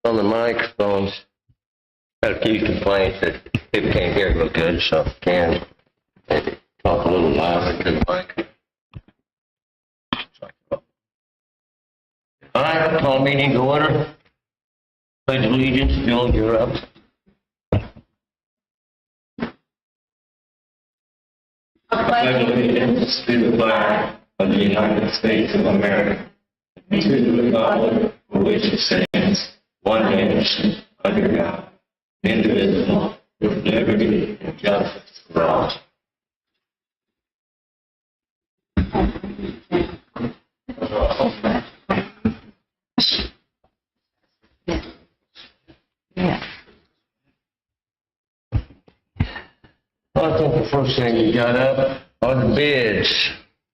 on the microphones. Had a few complaints that people can't hear real good, so can maybe talk a little louder to the mic. All right, call meeting to order. Pledge allegiance. Bill, you're up. I pledge allegiance to the flag of the United States of America and to the republic for which it stands, one nation, under God, indivisible, with liberty and justice for all. Well, I think the first thing we got up are the bids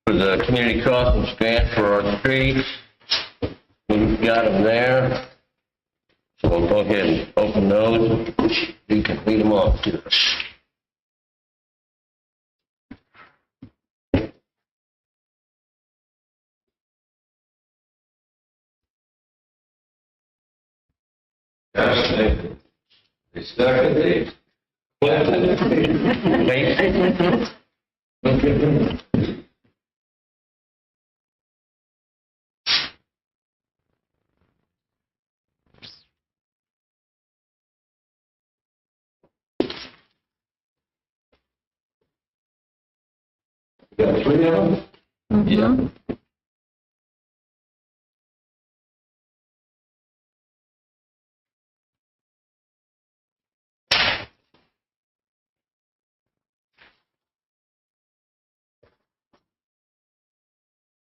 for the community crossings grant for our streets. We've got them there. So we'll go ahead and open those. You can read them off to us. They stuck at these. Got 3 of them? Yeah.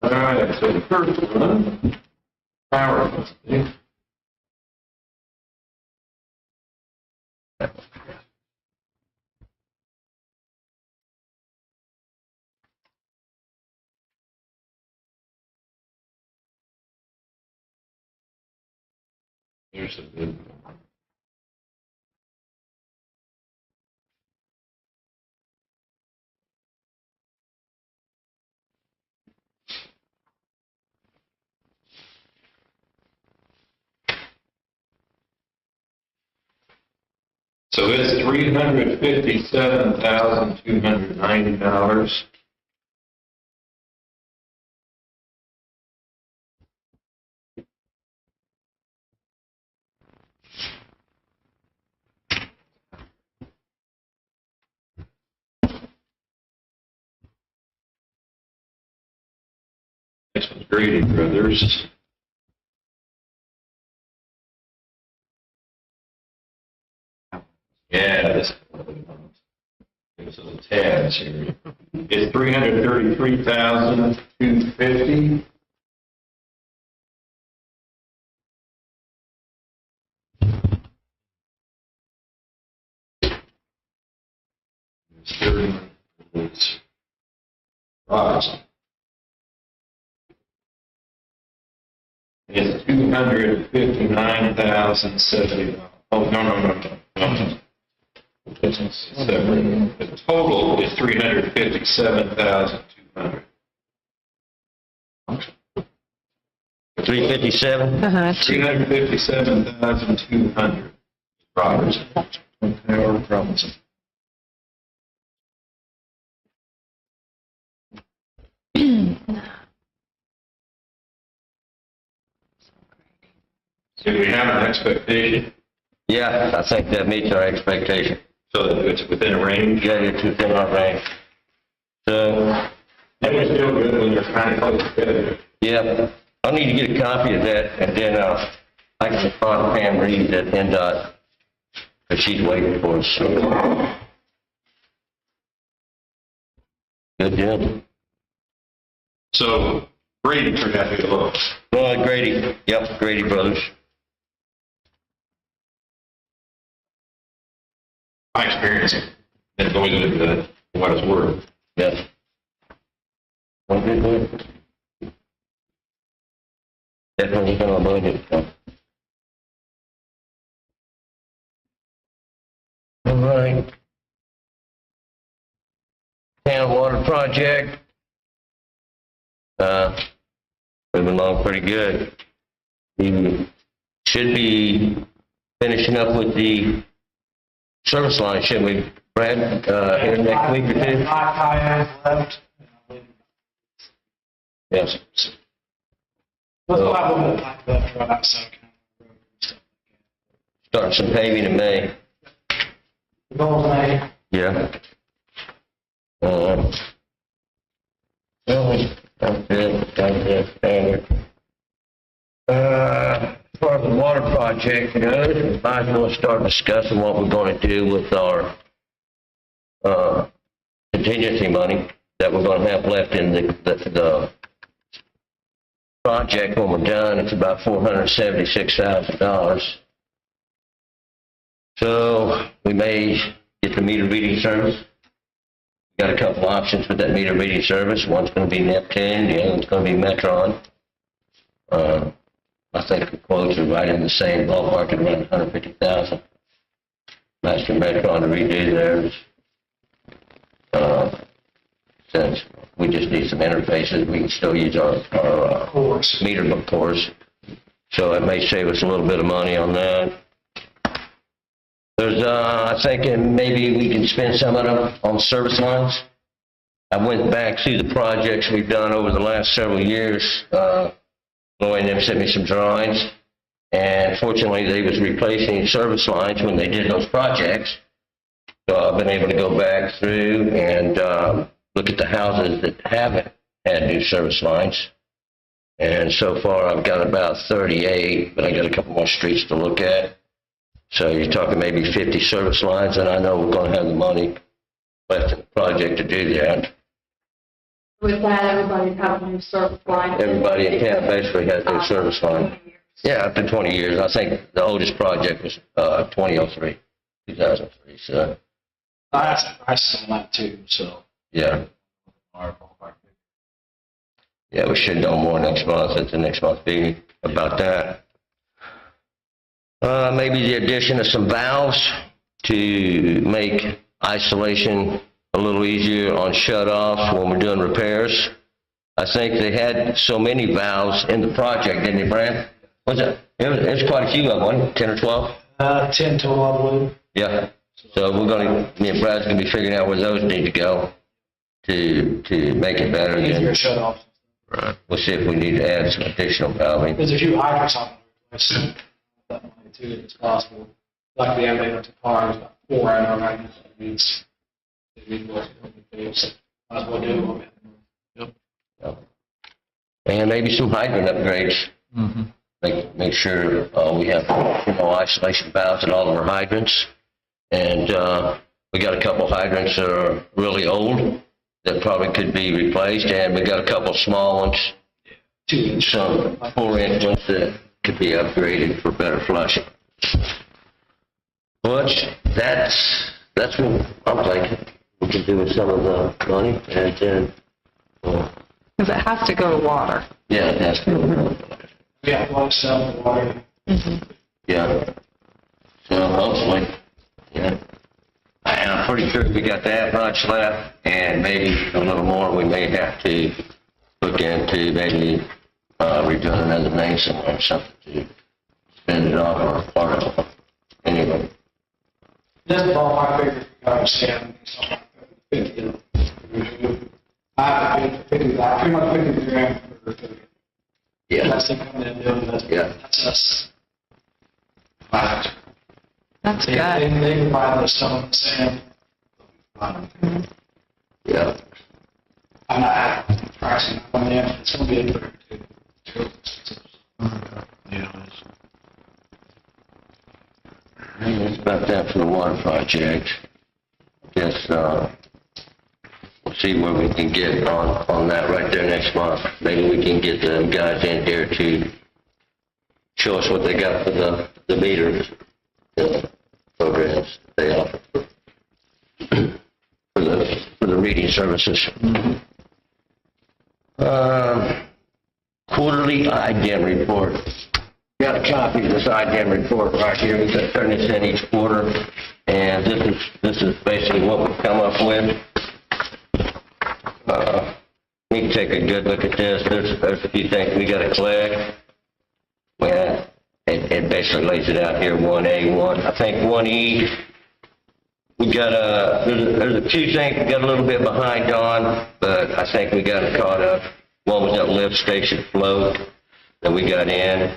All right, so the first one, power company. Here's a good one. So it's $357,290. This one's Grady Brothers. Yeah, this is a tabs here. It's $333,250. It's Robinson. It's $259,070. Oh, no. It's separate. The total is $357,200. 357? 357,200. Robertson. Robinson. Do we have an expectation? Yeah, I think that meets our expectation. So that it's within a range? Yeah, it's within our range. So, It was still good when they're kind of close together. yeah, I need to get a copy of that, and then I can respond to Pam Reed at NDOT, because she's waiting for us. So. Good deal. So Brady turned out to be the lowest. Well, Grady, yep, Grady Brothers. My experience is always good for what it's worth. Yes. Well, good. Definitely within our budget. So. All right. Town water project. Moving along pretty good. We should be finishing up with the service line, shouldn't we, Brad, here next week or two? Left. Yes. Let's go have a little bit like that right outside kind of road and stuff like Starting some paving in May. that. The goal May. Yeah. Well, that's it, standard. As far as the water project goes, we might as well start discussing what we're going to do with our contingency money that we're going to have left in the project when we're done. It's about $476,000. So we may get the meter reading service. Got a couple options with that meter reading service. One's going to be Neptune, the other one's going to be Metron. I think the quotes are right in the same ballpark at around $150,000. Master Metron to redo theirs. Since we just need some interfaces, we can still use our meter book cores. So it may save us a little bit of money on that. There's, I think maybe we can spend some of them on service lines. I went back through the projects we've done over the last several years. Lloyd and them sent me some drawings, and fortunately they was replacing service lines when they did those projects. So I've been able to go back through and look at the houses that haven't had new service lines. And so far I've got about 38, but I got a couple more streets to look at. So you're talking maybe 50 service lines, and I know we're going to have the money left in the project to do that. With that, everybody has a new service line. Everybody in town basically has their service line. Yeah, up to 20 years. I think the oldest project was 2003. So, I asked the prices on that too, so. yeah. Yeah, we should know more next month at the next month meeting about that. Maybe the addition of some valves to make isolation a little easier on shut-offs when we're doing repairs. I think they had so many valves in the project, didn't they, Brad? What's it? There's quite a few of them, 10 or 12? 10 total, I believe. Yeah. So we're going to, me and Brad's going to be figuring out where those need to go to make it better. Easier shut off. Right. We'll see if we need to add some additional valving. There's a few hydrants on the replace that money too, if it's possible. Like we have there to cars, about 4 hour hydrants. Might as well do them. Yep. And maybe some hydrant upgrades. Mm-hmm. Make sure we have isolation valves at all of our hydrants. And we got a couple hydrants that are really old that probably could be replaced, and we got a couple small ones, 2-inch. some 4-inch ones that could be upgraded for better flushing. But that's what I'm thinking we can do with some of the money, and then Does it have to go to water? yeah, it has to. We have one cell for water. Yeah. So hopefully, yeah. And I'm pretty sure we got that much left, and maybe a little more we may have to look into, maybe redoing another name somewhere or something to spend it off or part of it. Anyway. Just ballpark figure, I understand, something like that. I have 50, pretty much 50 grand for Yeah. that's the coming in doing that. Yeah. That's us. Right. That's They good. can buy those some sand. Yeah. I'm not at pricing on the end. It's going to be a bit too expensive. Yeah. That's about that for the water project. Just we'll see where we can get on that right there next month. Maybe we can get the guys in here to show us what they got for the meters, the programs they offer for the reading services. Quarterly IDEM report. Got a copy of this IDEM report right here. We got turn this in each quarter, and this is basically what we've come up with. We can take a good look at this. There's a few things we got to collect. Well, it basically lays it out here, 1A, I think 1E. We got there's a few things we got a little bit behind on, but I think we got it caught up. One was that lift station float that we got in.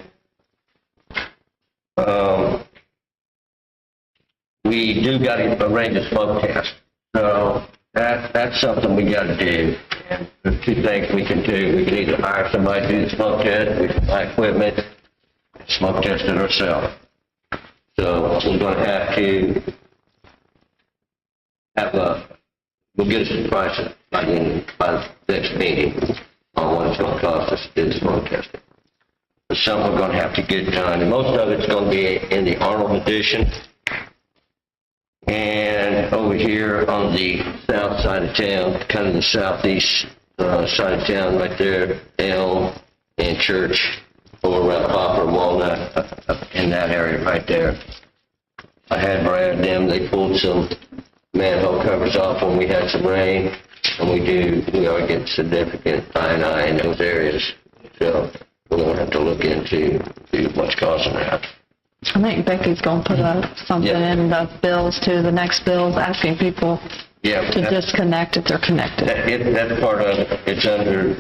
We do got to arrange a smoke test, so that's something we got to do. And there's two things we can do. We can either hire somebody to do the smoke test, we can buy equipment, and smoke test it ourselves. So we're going to have we'll get us some prices by the next meeting on what it's going to cost us to do the smoke testing. It's something we're going to have to get done, and most of it's going to be in the Arnold edition. And over here on the south side of town, kind of the southeast side of town, right there, Elm and Church, over around Poplar, Walnut, up in that area right there. I had Brad them, they pulled some manhole covers off when we had some rain, and we are getting significant I&I in those areas. So we're going to have to look into what's causing that. I think Becky's going to put something in the bills too, the next bills, asking people to disconnect if they're connected. That's part of it. It's under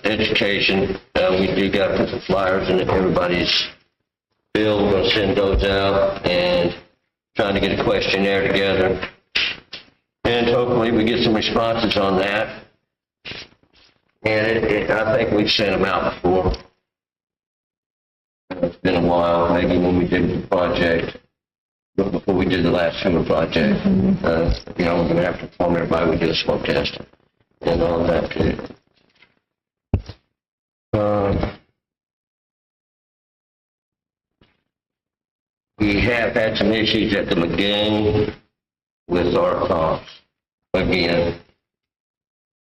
education. We do got to put some flyers in everybody's bill. We're going to send those out and trying to get a questionnaire together. And hopefully we get some responses on that. And I think we've sent them out before. It's been a while, maybe when we did the project, before we did the last sewer project. We're going to have to inform everybody we did a smoke test and all that too. We have had some issues at the lagoon with our pumps again.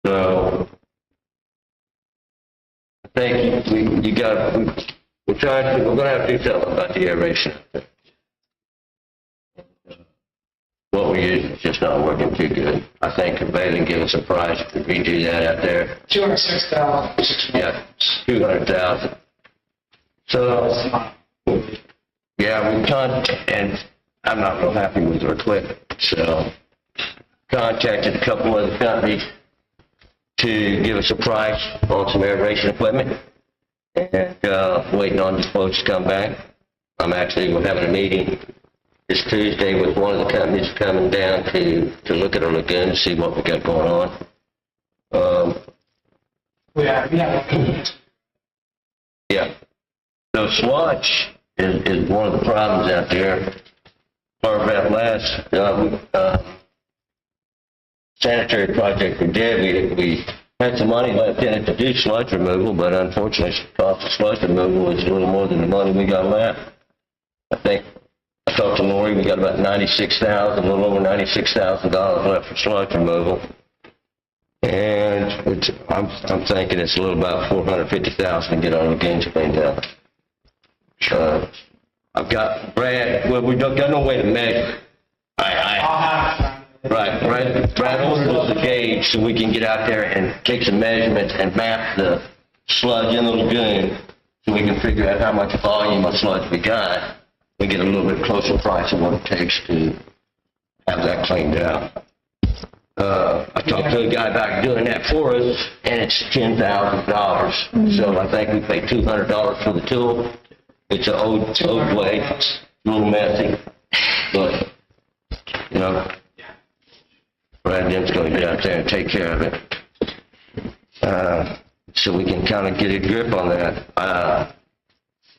So I think we're going to have to do something about the aeration. What we use is just not working too good. I think if they didn't give us a price to redo that out there. $206,000. Yeah, $200,000. So, yeah, and I'm not real happy with their equipment. So, contacted a couple other companies to give us a price on some aeration equipment. And waiting on the quotes to come back. We're having a meeting this Tuesday with one of the companies coming down to look at our lagoon and see what we got going on. Yeah. So sludge is one of the problems out there. Part of that last sanitary project we did, we had some money left in it to do sludge removal, but unfortunately the cost of sludge removal is a little more than the money we got left. I think I talked to Lori, we got about $96,000, a little over $96,000 left for sludge removal. And I'm thinking it's a little about $450,000 to get our lagoons cleaned out. I've got Brad, well, we don't got no way to measure. Right, Brad ordered us a gauge so we can get out there and take some measurements and map the sludge in the lagoon so we can figure out how much volume of sludge we got. We get a little bit closer price of what it takes to have that cleaned out. I talked to a guy about doing that for us, and it's $10,000. So I think we paid $200 for the tool. It's an old blade, a little messy, but Brad Dim's going to get out there and take care of it. So we can kind of get a grip on that.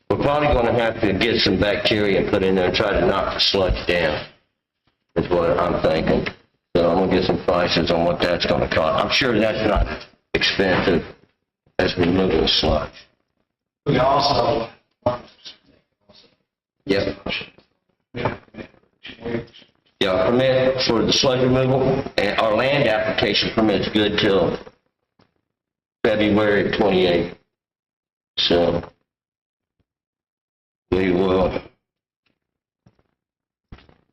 We're probably going to have to get some bacteria and put in there and try to knock the sludge down, is what I'm thinking. So I'm going to get some prices on what that's going to cost. I'm sure that's not expensive as removing sludge. We also. Yep. Yeah, permit for the sludge removal, and our land application permit's good till February 28th. So we will.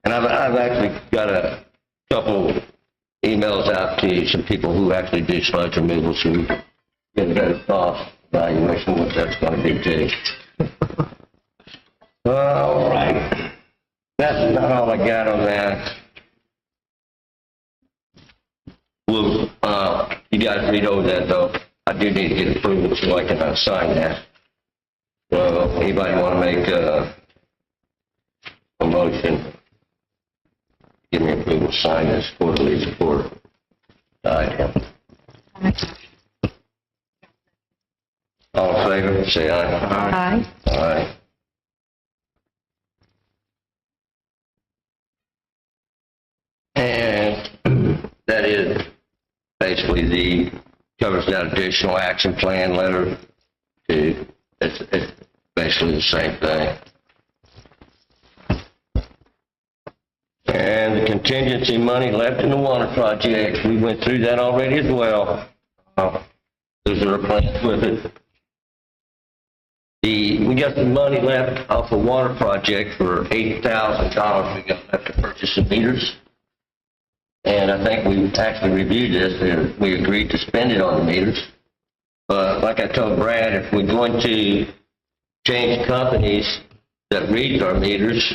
And I've actually got a couple emails out to some people who actually do sludge removal, so we get a better cost evaluation of what that's going to be too. All right. That's not all I got on that. Well, you guys read over that though. I do need to get approval so I can sign that. So, anybody want to make a motion? Give me approval to sign this quarterly report item. All in favor, say aye. Aye. Aye. And that is basically covers that additional action plan letter. It's basically the same thing. And the contingency money left in the water project, we went through that already as well. Those are our plans with it. We got some money left off the water project for $8,000 we got left to purchase some meters. And I think we actually reviewed this, and we agreed to spend it on the meters. But like I told Brad, if we're going to change companies that read our meters,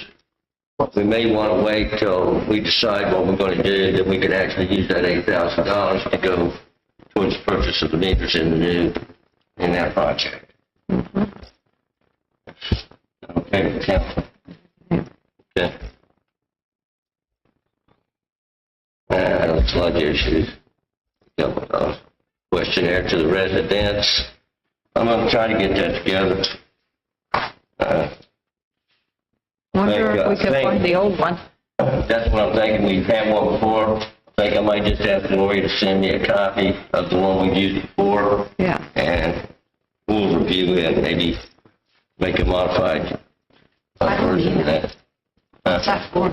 we may want to wait till we decide what we're going to do, that we could actually use that $8,000 to go towards the purchase of the meters in that project. Okay, council. Okay. Sludge issues. Couple of questionnaire to the residents. I'm going to try to get that together. Wonder if we could find the old one. That's what I'm thinking. We've had one before. I think I might just ask Lori to send me a copy of the one we used before. Yeah. And we'll review it and maybe make a modified version of that. What's that for?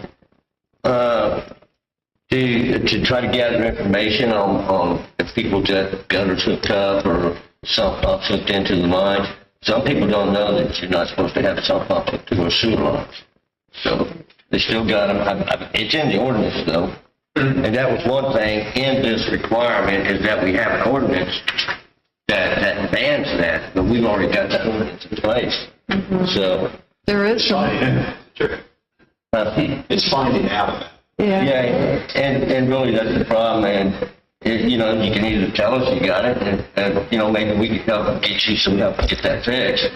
To try to gather information on if people get gutters hooked up or sump pumps hooked into the lines. Some people don't know that you're not supposed to have a sump pump hooked to a sewer lines. So they still got them. It's in the ordinance though. And that was one thing in this requirement is that we have an ordinance that bans that, but we've already got that ordinance in place. So There is some. It's finding out. Yeah. Yeah, and really that's the problem, and, you know, you can either tell us you got it, and you know, maybe we can help get you some help to get that fixed,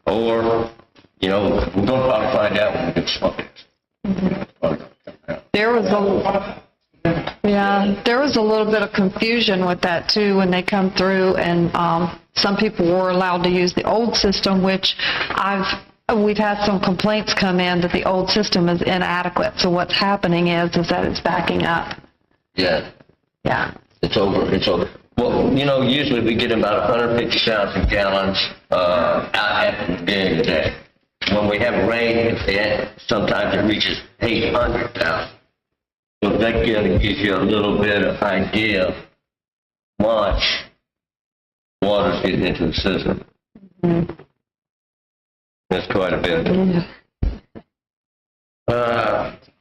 or, you know, we're going to probably find out when we get some fixed. There was a little bit of confusion with that too when they come through, and some people were allowed to use the old system, which we've had some complaints come in that the old system is inadequate. So what's happening is that it's backing up. Yeah, Yeah. it's over. Well, you know, usually we get about 150,000 gallons out at the beginning of the day. When we have rain, sometimes it reaches 800,000. So that kind of gives you a little bit of idea of how much water's getting into the system. Mm-hmm. That's quite a bit.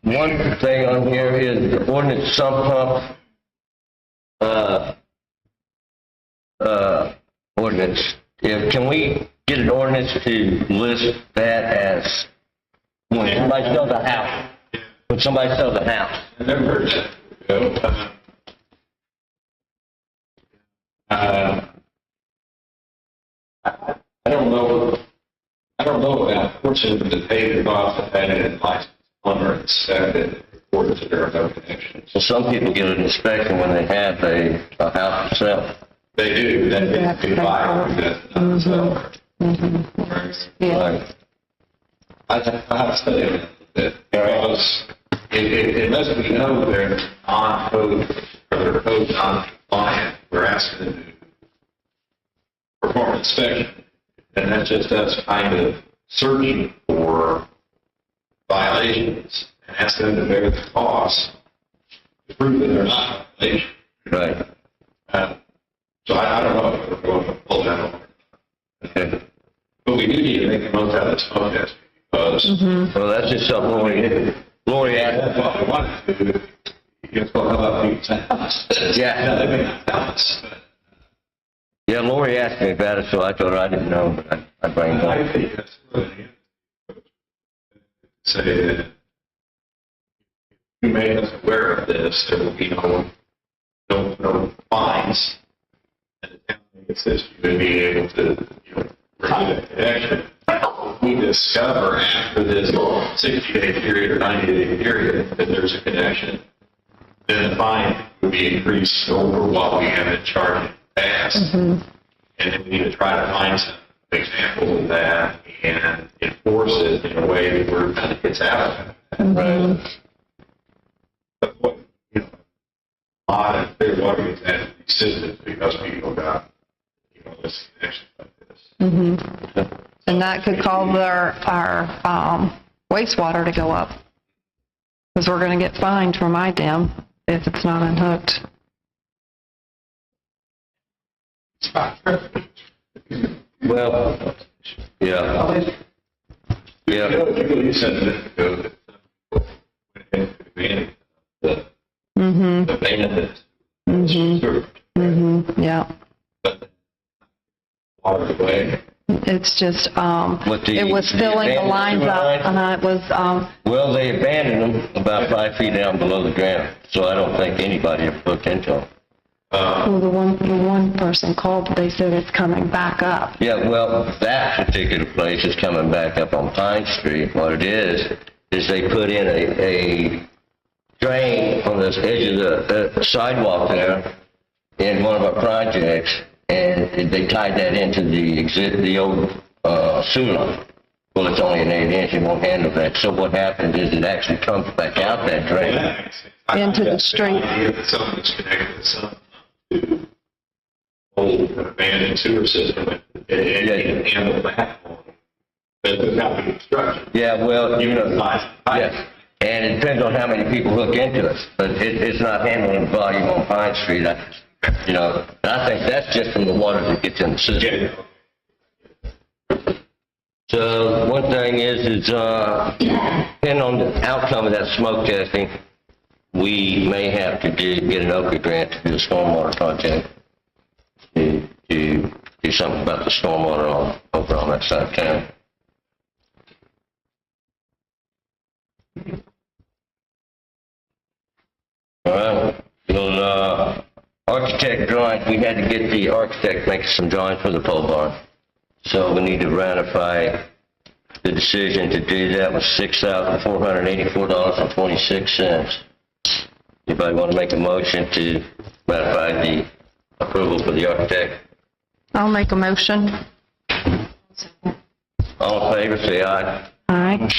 One thing on here is the ordinance sump pump ordinance. Can we get an ordinance to list that as when somebody sells a house? When somebody sells a house. I never heard that. I don't know about portions of the paved lots that had it in license plumber inspected reported to their no connections. So some people get an inspection when they have a house to sell. They do, then they have to buy it, that's not seller. Yeah. Right. I have to study it a bit, because unless we know they're on code, or their code non-compliant, we're asking them to perform an inspection. And that's just us kind of searching for violations and ask them to bear the cost to prove that they're not a violation. Right. So I don't know if we're going to pull that over. Okay. But we do need to make the most out of this smoke test because Well, that's just something Lori that's asked. what we want to do. It's going to help out people's house. Yeah. They may not tell us, but Yeah, Lori asked me about it, so I told her I didn't know, but I bring it I up. think that's really say that you made us aware of this, there will be no fines. And the town assists you in being able to, bring that connection. We discover after this 60-day period or 90-day period that there's a connection, then the fine would be increased over what we have been charged in the past. And then we need to try to find some examples of that and enforce it in a way where it kind of gets out of it. Right. But what, a lot of clear water gets added to these systems because people got, this connection like this. And that could cause our wastewater to go up. Because we're going to get fined for my dam if it's not unhooked. Well, yeah. Yeah. You said that the benefit. Yeah. Water away. It's just, With the- it was filling the lines up, and it was, Well, they abandoned them about 5 feet down below the ground, so I don't think anybody ever looked into them. well, the one person called, they said it's coming back up. Yeah, well, that particular place is coming back up on Pine Street. What it is they put in a drain on this edge of the sidewalk there in one of our projects, and they tied that into the old sewer line. Well, it's only an 8-inch, it won't handle that. So what happens is it actually comes back out that drain. Into the street. If something's connected to some old abandoned sewer system, it can handle that. But there's got to be construction. Yeah, well, Yeah. yes. And it depends on how many people hook into it, but it's not handling volume on Pine Street. I think that's just from the water that gets in the system. So one thing is depending on the outcome of that smoke testing, we may have to get an OCA grant to do a stormwater project to do something about the stormwater over on that side of town. All right. Well, architect drawings, we had to get the architect making some drawings for the pole barn. So we need to ratify the decision to do that with $6,484.26. Anybody want to make a motion to ratify the approval for the architect? I'll make a motion. All in favor, say aye. Aye.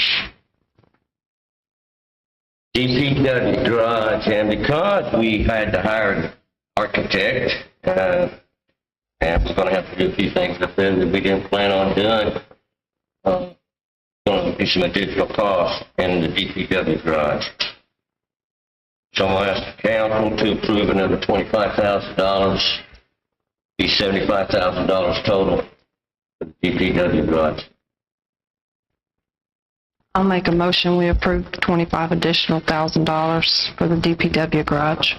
DPW garage, and because we had to hire an architect, and we're going to have to do a few things up there that we didn't plan on doing, going to be some additional costs in the DPW garage. So I'll ask the council to approve another $25,000, be $75,000 total for the DPW garage. I'll make a motion, we approve $25,000 additional for the DPW garage.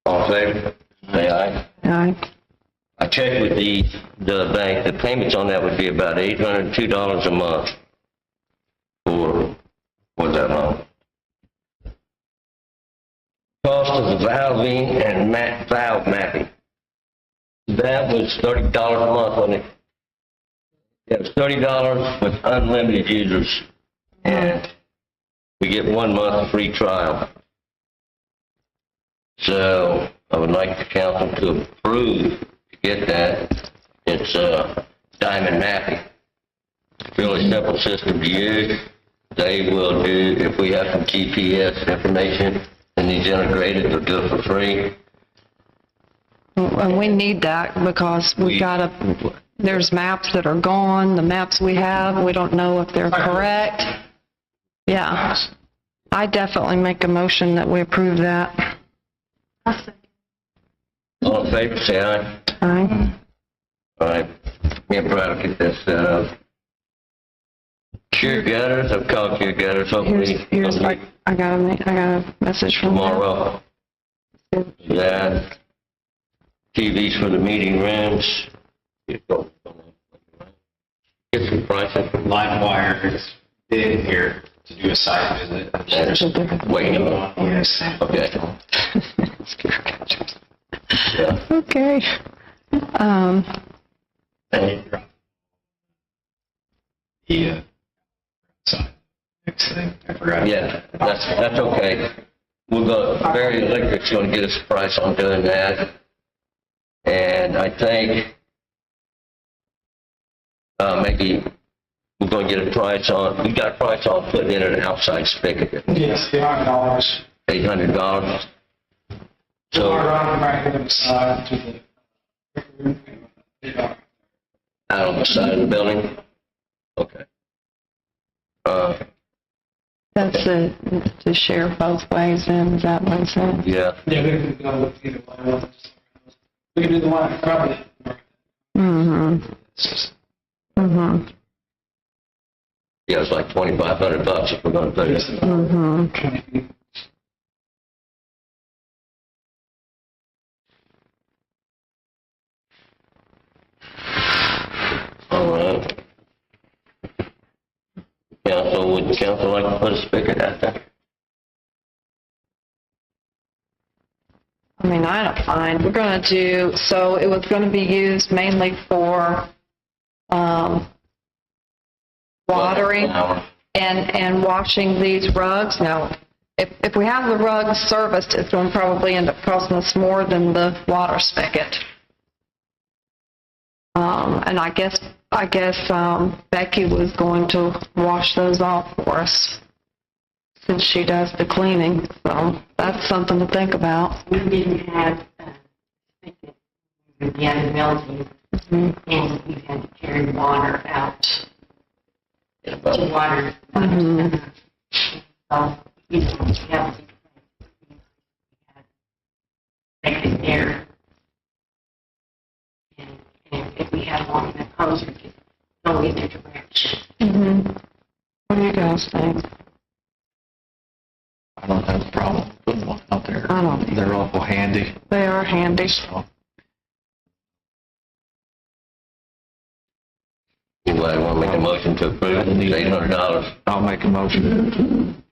All in favor? Say aye. Aye. I checked with the bank, the payments on that would be about $802 a month for that long. Cost of the valving and valve mapping. That was $30 a month, wasn't it? It was $30 with unlimited users, and we get 1 month free trial. So I would like the council to approve to get that. It's diamond mapping. Really simple system to use. They will do, if we have some GPS information and these integrated, they'll do it for free. And we need that because there's maps that are gone, the maps we have, we don't know if they're correct. Yeah. I definitely make a motion that we approve that. All in favor, say aye. Aye. All right. Me and Brad will get this set up. Cure gutters, I've called cure gutters, hopefully. Here's I got a message from them. Tomorrow. That. TVs for the meeting rooms. Get some prices. LiveWire is bid here to do a site visit. Waiting. Yes. Okay. Yeah. Okay. The site. Next thing, I forgot. Yeah, that's okay. We're going, Barry Electric's going to get us a price on doing that. And I think, maybe we're going to get a price on, we got a price on putting in an outside spigot, Yes, $800. $800. So So, around back to the side to the. out on the side of the building? Okay. That's to share both ways then, is that what I'm saying? Yeah, Yeah, we can go with either one. We can do the one probably. Mm-hmm. Mm-hmm. yeah, it's like $2,500 if we're going to put it. Mm-hmm. 20 feet. All right. Council, would the council like to put a spigot out there? I mean, I don't mind. We're going to do, so it was going to be used mainly for watering and washing these rugs. Now, if we have the rugs serviced, it's going to probably end up costing us more than the water spigot. And I guess Becky was going to wash those off for us since she does the cleaning. So that's something to think about. We didn't have, we had a melting, and we had to carry water out to water. So, you know, we have vacant air. And if we had long enough hose, we could go either direction. Mm-hmm. What do you guys think? I don't have a problem putting one out there. I don't either. They're awful handy. They are handy. So, Anybody want to make a motion to approve it? It's $800. I'll make a motion.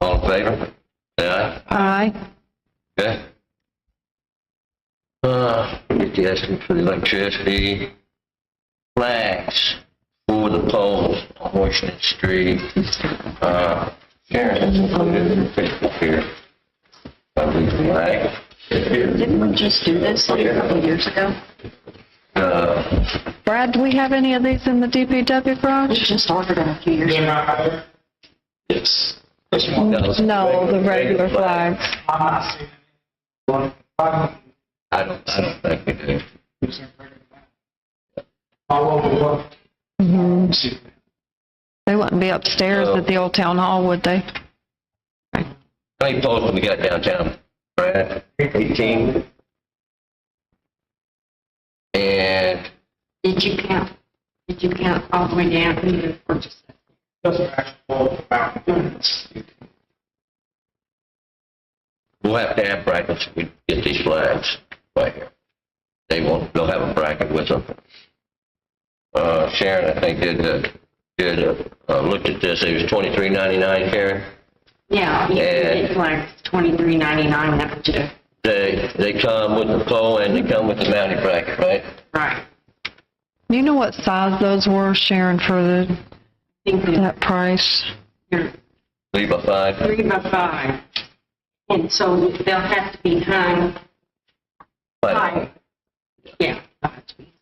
All in favor? Say aye. Aye. Okay. Get the estimate for the electricity. Flags for the poles on Washington Street. Sharon has included her Facebook here. Probably flag. Didn't we just do this like a couple of years ago? Brad, do we have any of these in the DPW We garage? just ordered them a few years They're ago. not out there. Yes. No, the regular flags. I'm not seeing any. I don't think we do. All over the world. Mm-hmm. See. They wouldn't be upstairs at the old town hall, would they? How many poles have we got downtown, Brad? 18? And Did you count all the way down here or just? Doesn't actually hold about units. we'll have to have brackets if we get these flags right here. They'll have a bracket with them. Sharon, I think, looked at this. It was $23.99, Sharon. Yeah, you And- get like $23.99 up to, They come with the pole and they come with the mounted bracket, right? right. Do you know what size those were, Sharon, for I think that price? you're 3 by 5. 3 by 5. And so they'll have to be hung high. Yeah. they'll have to be.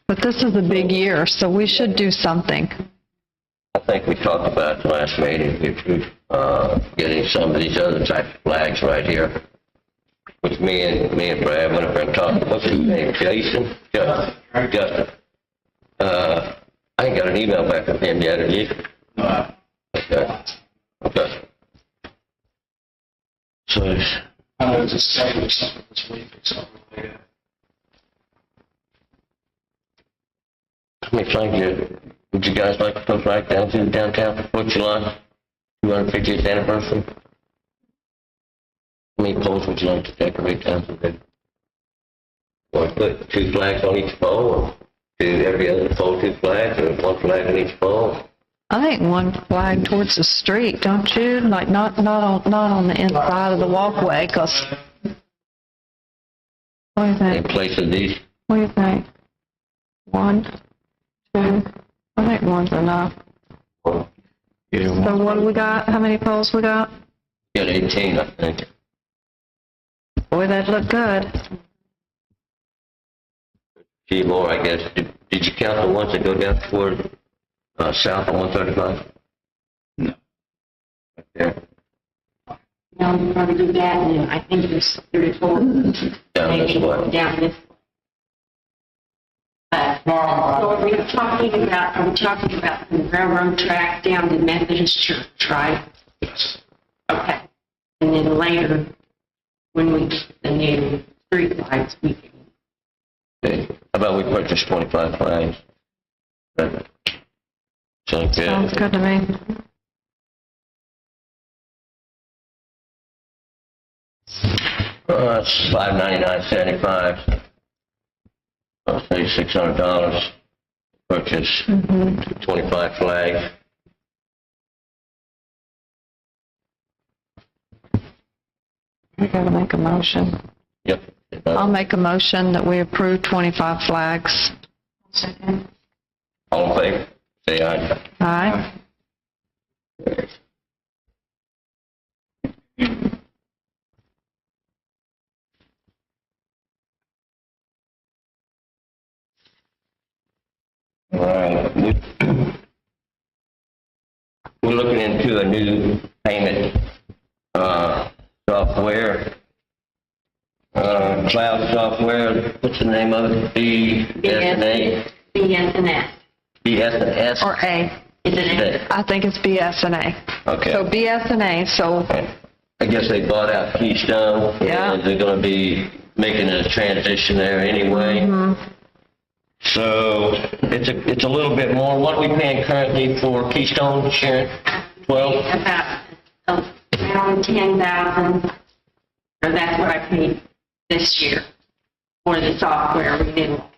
But this is a big year, so we should do something. I think we talked about it the last meeting, getting some of these other type of flags right here. Which me and Brad went up there and talked, what's his name, Jason? Justin. I ain't got an email back from him yet, have you? Okay. So, I know it's a second or something this week or something like that. how many flags would you guys like to put right down through downtown, 4th of July, 250th anniversary? How many poles would you like to decorate down to there? Want to put 2 flags on each pole, or do every other pole 2 flags, or 1 flag on each pole? I think 1 flag towards the street, don't you? Like not on the inside of the walkway, 'cause what do you In think? place of these? What do you think? 1, 2, I think 1's enough. Yeah, So what do we got? How many poles we got? Got 18, I think. Boy, that looked good. Few more, I guess. Did you count the ones that go down toward, south on 135? No. Right there. Now, we're going to do that, and I think there's 34. Down this way. Down this way. So are we talking about the railroad track down to Methodist Church, right? Yes. Okay. And then later, when we get the new street lights, we can. Okay. How about we purchase 25 flags? Sounds good. Sounds good to me. It's $599.75. I'll say $600. Purchase 25 flags. We gotta make a motion. Yep. I'll make a motion that we approve 25 flags. Second. All in favor? Say aye. Aye. All right. We're looking into a new payment software, cloud software. What's the name of it? BSNA? BSNS. BSNS? Or A. Is it A? I think it's BSNA. Okay. So BSNA, so, I guess they bought out Keystone. Yeah. And they're going to be making a transition there anyway. So it's a little bit more. What are we paying currently for Keystone, Sharon? 12? About around 10,000, or that's what I paid this year for the software renewal.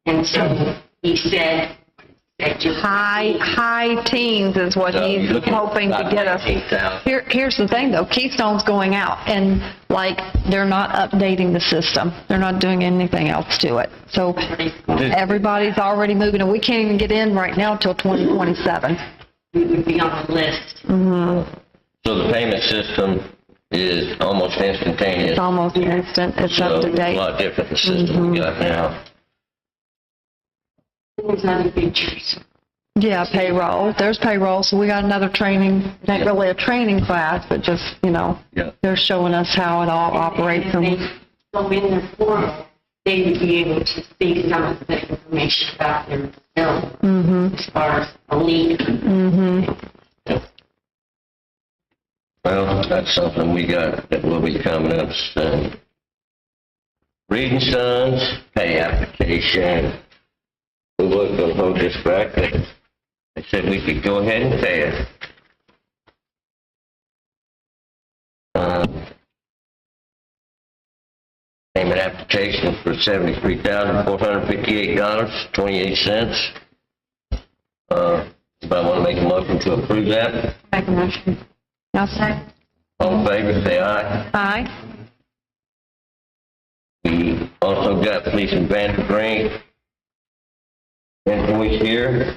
And so he said that you high teens is what So he's you're looking at hoping to about get us. 19,000. Here's the thing, though, Keystone's going out, and, like, they're not updating the system. They're not doing anything else to it. So everybody's already moving, and we can't even get in right now till 2027. we would be on the list. So the payment system is almost instantaneous. It's almost instant, it's up to So it's a date. lot different the system we got now. There's other features. Yeah, payroll, there's payroll, so we got another training, not really a training class, but just, Yeah. they're showing us how it all operates. If And they go in their portal, they would be able to see some of the information about their bill as far as a leak. Well, that's something we got that will be coming up soon. Reed and Sons pay application. We was going to hold this back, but they said we could go ahead and pay it. Payment application for $73,458.28. Anybody want to make a motion to approve that? Make a motion. I'll say. All in favor, say aye. Aye. We also got police and Vanderbrink invoice here,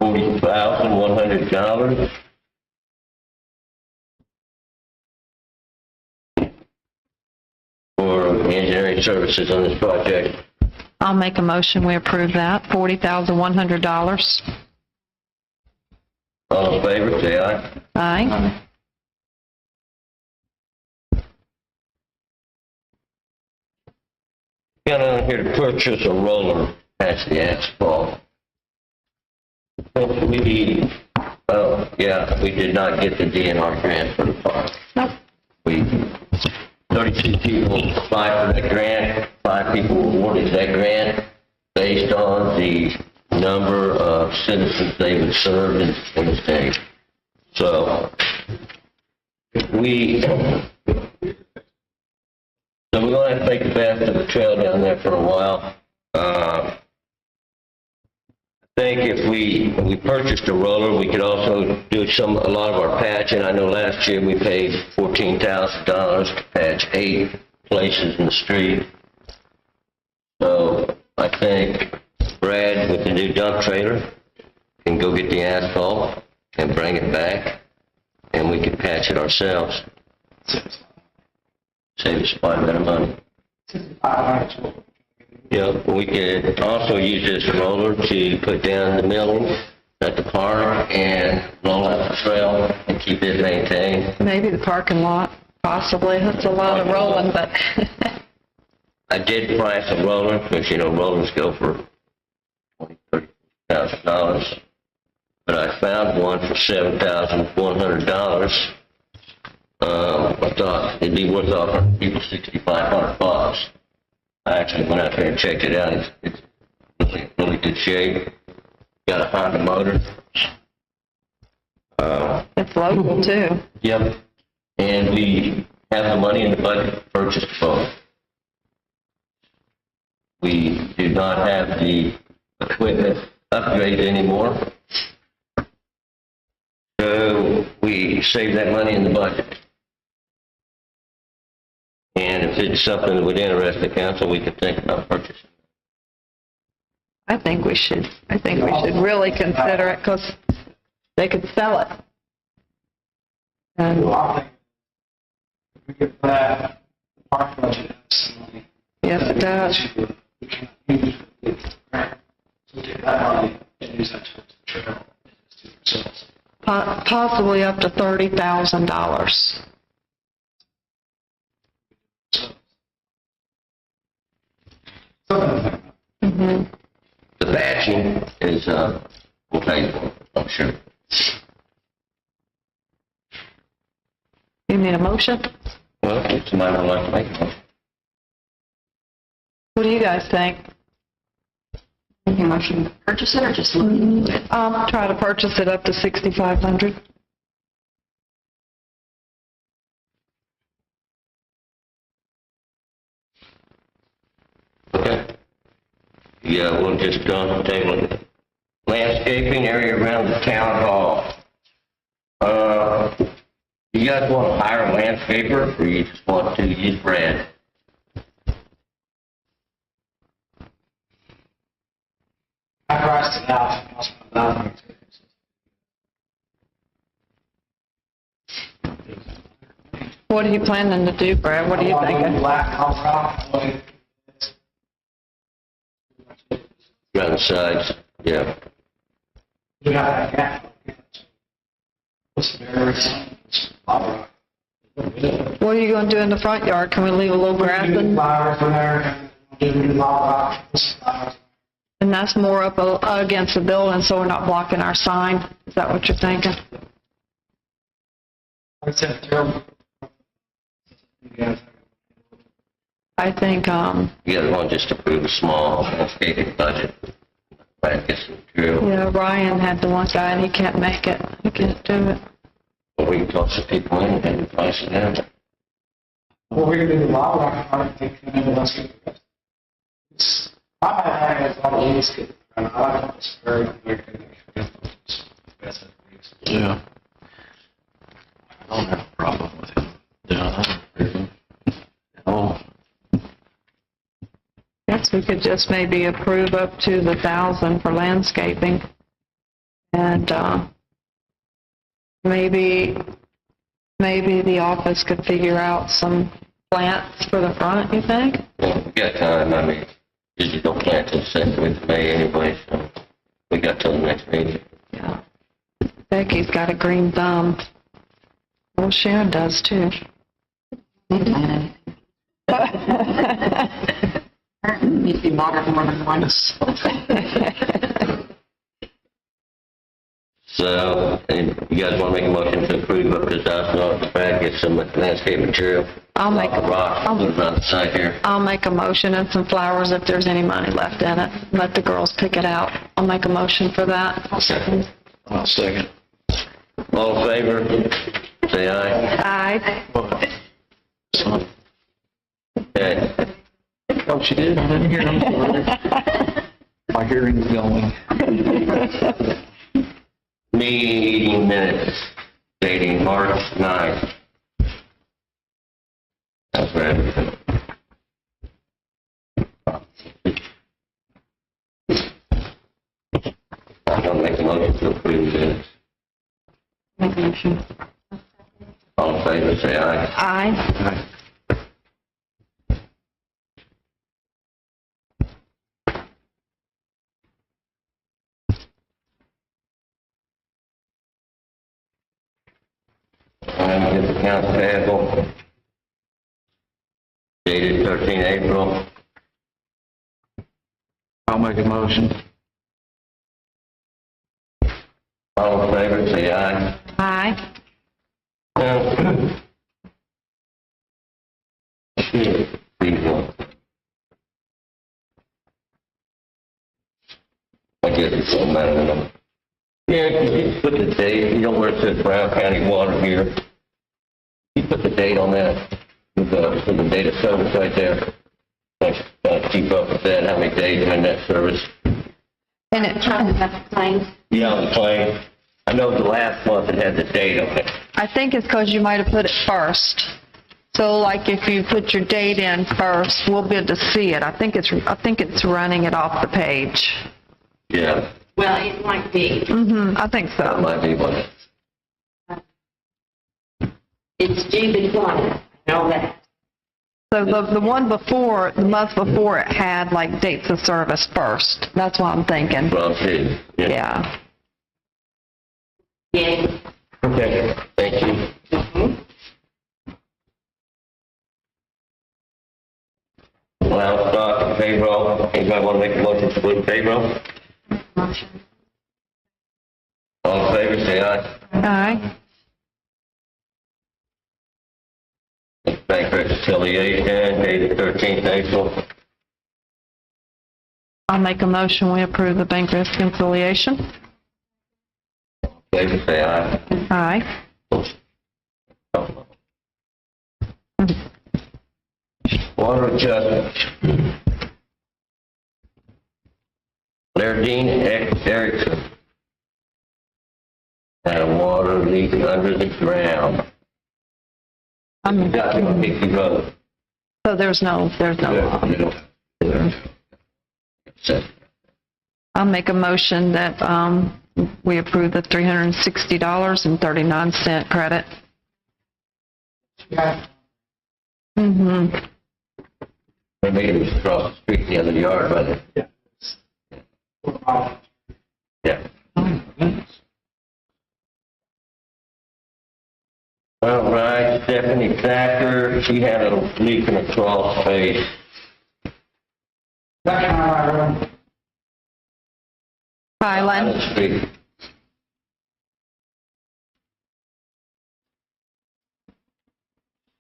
$40,100. For engineering services on this project. I'll make a motion, we approve that, $40,100. All in favor, say aye. Aye. Got on here to purchase a roller past the asphalt. We did not get the DNR grant for the park. Nope. 32 people applied for that grant, 5 people were awarded that grant based on the number of citizens they would serve in the state. So So we're going to have to make the best of the trail down there for a while. I think if we purchased a roller, we could also do a lot of our patching. I know last year we paid $14,000 to patch 8 places in the street. So I think Brad with the new dump trailer can go get the asphalt and bring it back, and we can patch it ourselves. Save us quite a bit of money. Yeah, we could also use this roller to put down the milling at the park and roll out the trail and keep it maintained. Maybe the parking lot, possibly. That's a lot of rolling, but I did price a roller because, rollers go for $20,000, but I found one for $7,100. I thought it'd be worth offering people $6,500. I actually went out there and checked it out. It's really good shape. Got a Honda motor. it's local too. Yep. And we have the money in the budget to purchase both. We do not have the equipment upgraded anymore. So we save that money in the budget. And if it's something that would interest the council, we could think about purchasing. I think we should really consider it because they could sell it. And Well, I think if we get that, the park budget has some money. yes, it does. We can use it. So we take that money and use that towards the trail. Possibly up to $30,000. Mm-hmm. The batching is, we'll pay for it, I'm sure. You need a motion? Well, if somebody would like to make a motion. What do you guys think? Make a motion to purchase it or just look into it? Try to purchase it up to $6,500. Okay. Yeah, we'll just go on the table. Landscaping area around the town hall. You guys want to hire a landscaper, or you just want to use Brad? I priced it out. What are you planning to do, Brad? What are you thinking? Black, rock. Around the sides, yeah. We got that gap. What's the barrier? Rock. What are you going to do in the front yard? Can we leave a little grass in? Flowers in there. Give me the rock. Flowers. And that's more up against the building, so we're not blocking our sign. Is that what you're thinking? I said, terrible. I think, You guys want to just approve a small landscaping budget. Brad gets the material. yeah, Ryan had the one guy and he can't make it. He can't do it. Or we can talk some people in and price it down. Well, we can do the wild rock, I think, and then let's get the rest. It's, my bad, I got all these good, and I like this very, very good. Yeah. I don't have a problem with it. Yeah. Oh, Guess we could just maybe approve up to the 1,000 for landscaping. And, maybe the office could figure out some plants for the front, you think? Well, we got time, I mean, usually don't plant till 2nd week of May anyway, so we got till the next meeting. Yeah. Becky's got a green thumb. Well, Sharon does too. Need to be watered more than once. So, and you guys want to make a motion to approve up to $1,000 to Brad, get some landscape material? I'll make Block of rock, put it on the side here. I'll make a motion and some flowers if there's any money left in it. Let the girls pick it out. I'll make a motion for that. Okay. I'll second. All in favor? say aye. Aye. Son. Okay. Oh, she did? I didn't hear. I'm sorry. My hearing's going. Meeting minutes dating March 9th. That's right. I'm gonna make a motion to approve the minutes. Make a motion. All in favor, say aye. Aye. Get the accounts payable dated 13 April. I'll make a motion. All in favor, say aye. Aye. I guess it's all matter of them. Yeah, you put the date, you know where it says Brown County Water here. You put the date on that, with the date of service right there. Keep up with that, how many days are in that service. And it, Talking about the claims. Yeah, on the claim. I know the last month it had the date on it. I think it's because you might have put it first. So like if you put your date in first, we'll be able to see it. I think it's running it off the page. Yeah, Well, it might be. I think that so. might be one. It's due the 20th. I know that. So the one before, the month before, it had like dates of service first. That's what I'm thinking. Well, see. Yeah. Yes. Okay, thank you. Well, stock payroll, anybody want to make a motion to approve payroll? Motion. All in favor, say aye. Aye. Bank reconciliation, dated 13th April. I'll make a motion, we approve the bank reconciliation. Favor, say aye. Aye. Water adjustment. Lerdine Erickson had a water leak under the ground. Got to Hickey Road. So there's no. I'll make a motion that, we approve the $360.39 credit. Yeah. Maybe it was across the street, the other yard, but yeah. All right, Stephanie Thacker, she had a leak in a crawl space. That kind of right. On Highland. the street.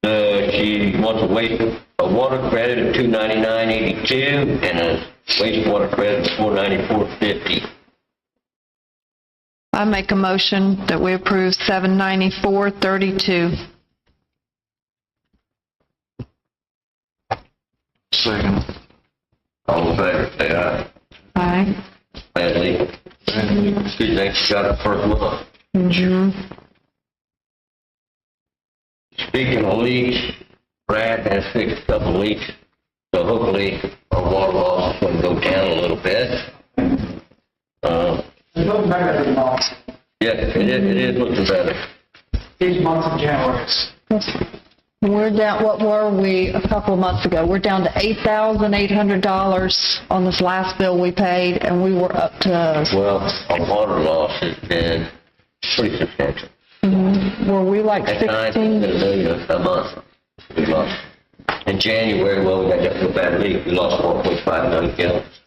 She wants a water credit of $299.82 and a wastewater credit of $494.50. I make a motion that we approve $794.32. Second. All in favor, say aye. Aye. Badly. She thinks she got it first month. Speaking of leaks, Brad has fixed a couple leaks, so hopefully our water loss is going to go down a little bit. It's looking better than last. Yeah, it is looking better. These months of January. We're down, what were we a couple of months ago? We're down to $8,800 on this last bill we paid, and we were up to, Well, our water loss has been pretty substantial. were we like At times, it's 16? been $1 million a month we lost. In January, well, we got just a bad leak, we lost 1.5 million gallons.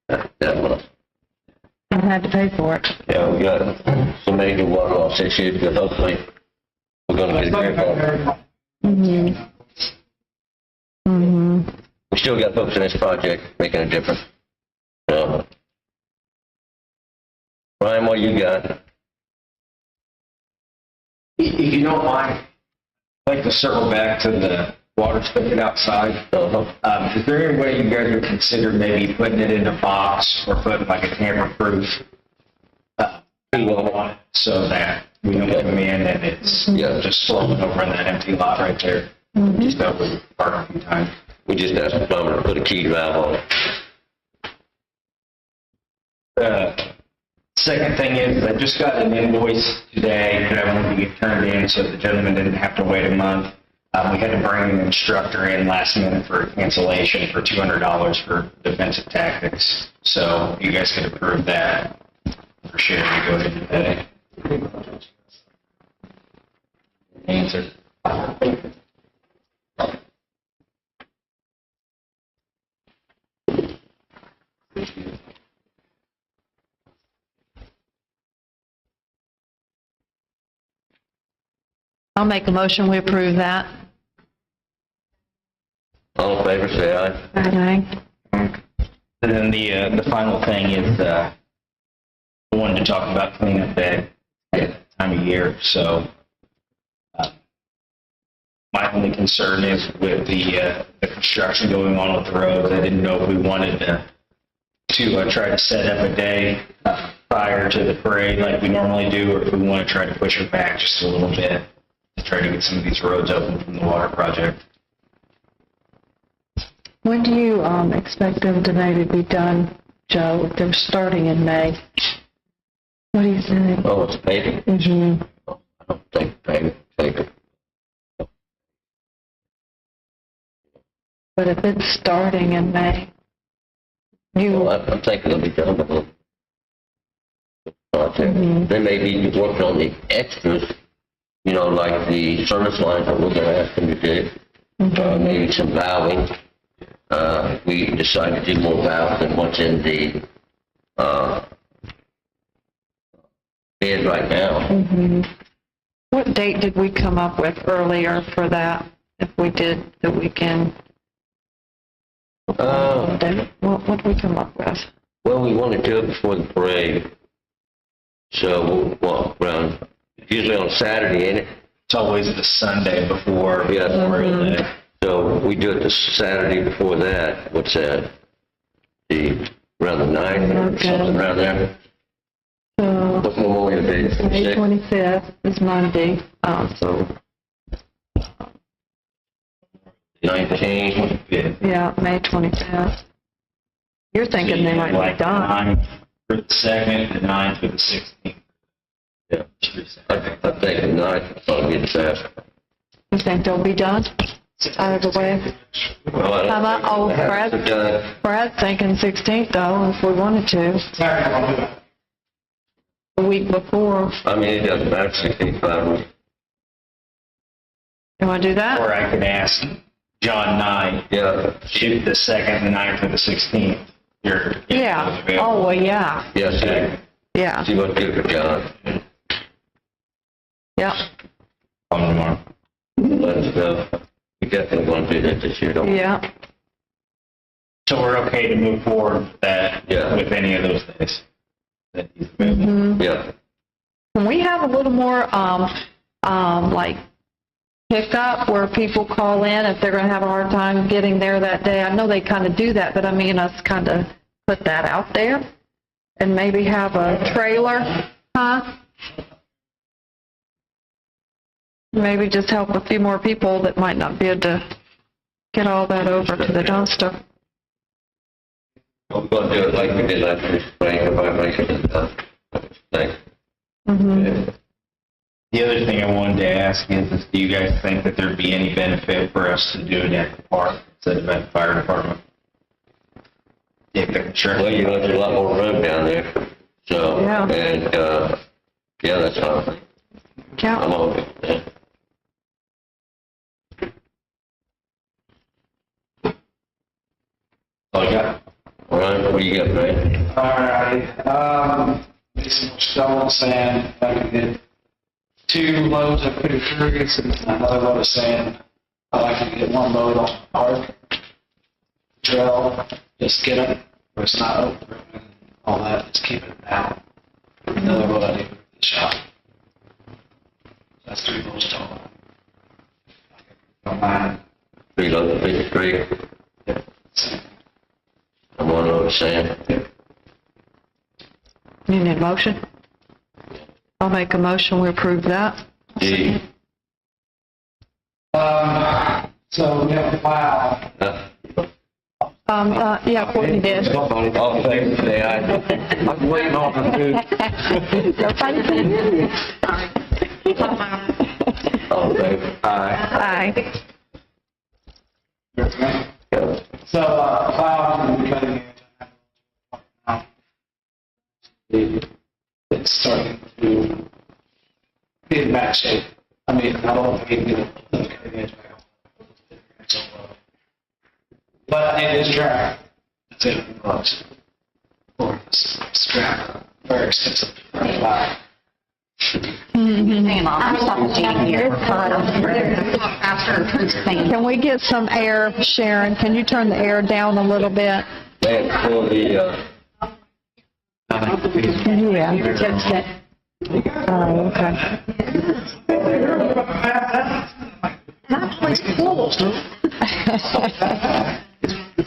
That month. I had to pay for it. Yeah, we got some major water loss issues, but hopefully we're going to It's get a looking grip on it. better. We still got folks in this project making a difference. Brian, what you got? If you don't mind, I'd like to circle back to the water spigot outside. Is there any way you guys would consider maybe putting it in a box or putting like a tamper-proof wall on it so that we don't come in and it's just flowing over in that empty lot right there? Just that would park a few times. We just asked the plumber to put a key valve on it. Second thing is, I just got an invoice today that I wanted to get turned in so the gentleman didn't have to wait a month. We had to bring an instructor in last minute for a cancellation for $200 for defensive tactics. So you guys could approve that for Sherry to go ahead and pay. Answer. I'll make a motion, we approve that. All in favor, say aye. Aye. And then the final thing is, I wanted to talk about cleanup day at that time of year. So my only concern is with the construction going on with the roads. I didn't know if we wanted to try to set up a day prior to the parade like we normally do, or if we want to try to push it back just a little bit to try to get some of these roads open from the water project. When do you expect them to maybe be done, Joe? If they're starting in May. What do you think? Oh, it's paving? Mm-hmm. I don't think paving. But if it's starting in May, Well, I'm thinking it'll be done with the project. They may be working on the extras, like the service lines that we're going to ask them to do. Maybe some valving. We decided to do more valves than what's in the bid right now. What date did we come up with earlier for that? If we did the weekend? What did we come up with? Well, we want to do it before the parade. So, around, usually on Saturday, ain't it? It's always the Sunday before Yeah. Memorial Day. So we do it the Saturday before that. What's that? Around the 9th or Okay. something around there? So, What's Memorial Day? May 6th? 25th is Monday, so, 19th. yeah, May 25th. You're thinking they might Like be done. 9th for the 2nd, the 9th for the 16th. Yeah. I think the 9th will probably be the best. You think they'll be done? Out of the way? Well, I don't How about think old they have Brad? to done. Brad's thinking 16th though, if we wanted to, Exactly, I'll do that. the week before. I mean, it doesn't matter, 65. You want to do Or that? I could ask John Knight, Yeah. shoot the 2nd, the 9th, or the 16th. Yeah. Oh, well, yeah, Yes, yeah, see what good for John. yeah, Come tomorrow. Let us know. We definitely want to do that this year, don't we? yeah. So we're okay to move forward with that, Yeah. with any of those days? That he's available? Yeah. Can we have a little more, like, pickup where people call in if they're going to have a hard time getting there that day? I know they kind of do that, but I mean, us kind of put that out there and maybe have a trailer, huh? Maybe just help a few more people that might not be able to get all that over to the dumpster. We're going to do it like we did last spring, if I make it done. Thanks. The other thing I wanted to ask is do you guys think that there'd be any benefit for us to do it at the park instead of at the fire department? If the construction. Well, there's a lot more room down there, so, Yeah. and, yeah, that's fine. I'm Yeah, all good with that. All you got? All right, what do you got, Brad? Alright, need some stone sand, if I can get 2 loads of pretty fruits and another load of sand. I'd like to get 1 load on the park. Drill, just get it, where it's not open, and all that, just keep it down. Another load I need for the shop. That's 3 big street. I'm on over Sam. You need a motion? I'll make a motion, we approve that. D. So we have to file. Yeah, Courtney did. All in favor, say aye. I'm waiting on the food. Nobody can hear you. All in favor? Aye. So, file will be cutting it. It's starting to be in bad shape. I mean, I don't think it can get the cutting edge back on. But it is dry. It's $800 for this strap. Very expensive. File. Can we get some air, Sharon? Can you turn the air down a little bit? Man, for the, Yeah. Oh, okay.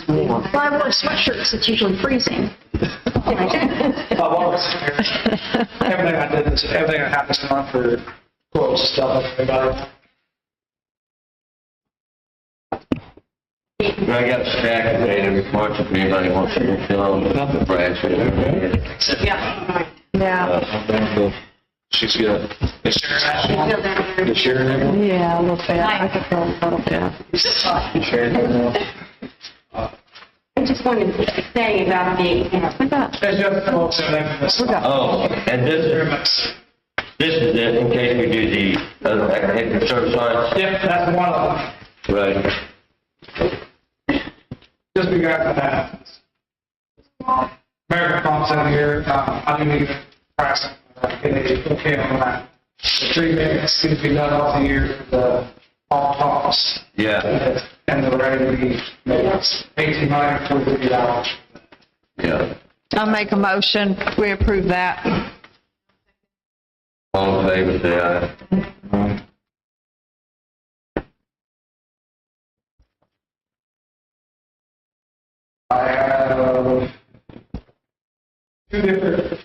Well, I wear sweatshirts, it's usually freezing. Everything I did, everything that happens now for quotes and stuff, everybody. I got a stack of data reports if anybody wants to fill them, the Brad's Yeah, She's got, is Sharon in one? yeah, a little bit. I could feel a little bit. Sharon in one? I just wanted to say about We got, There's just quotes and everything. we got, Oh, and Very much. this is it, in case we do the other active service lines. Yep, that's one of them. Right. Just be careful that. American pumps out here, I do need to price, get a okay on that. The treatment needs to be done off the year for the all pumps. Yeah, And they're ready to be, maybe it's $1,800 to $50. yeah. I'll make a motion, we approve that. All in favor, say aye. I have two different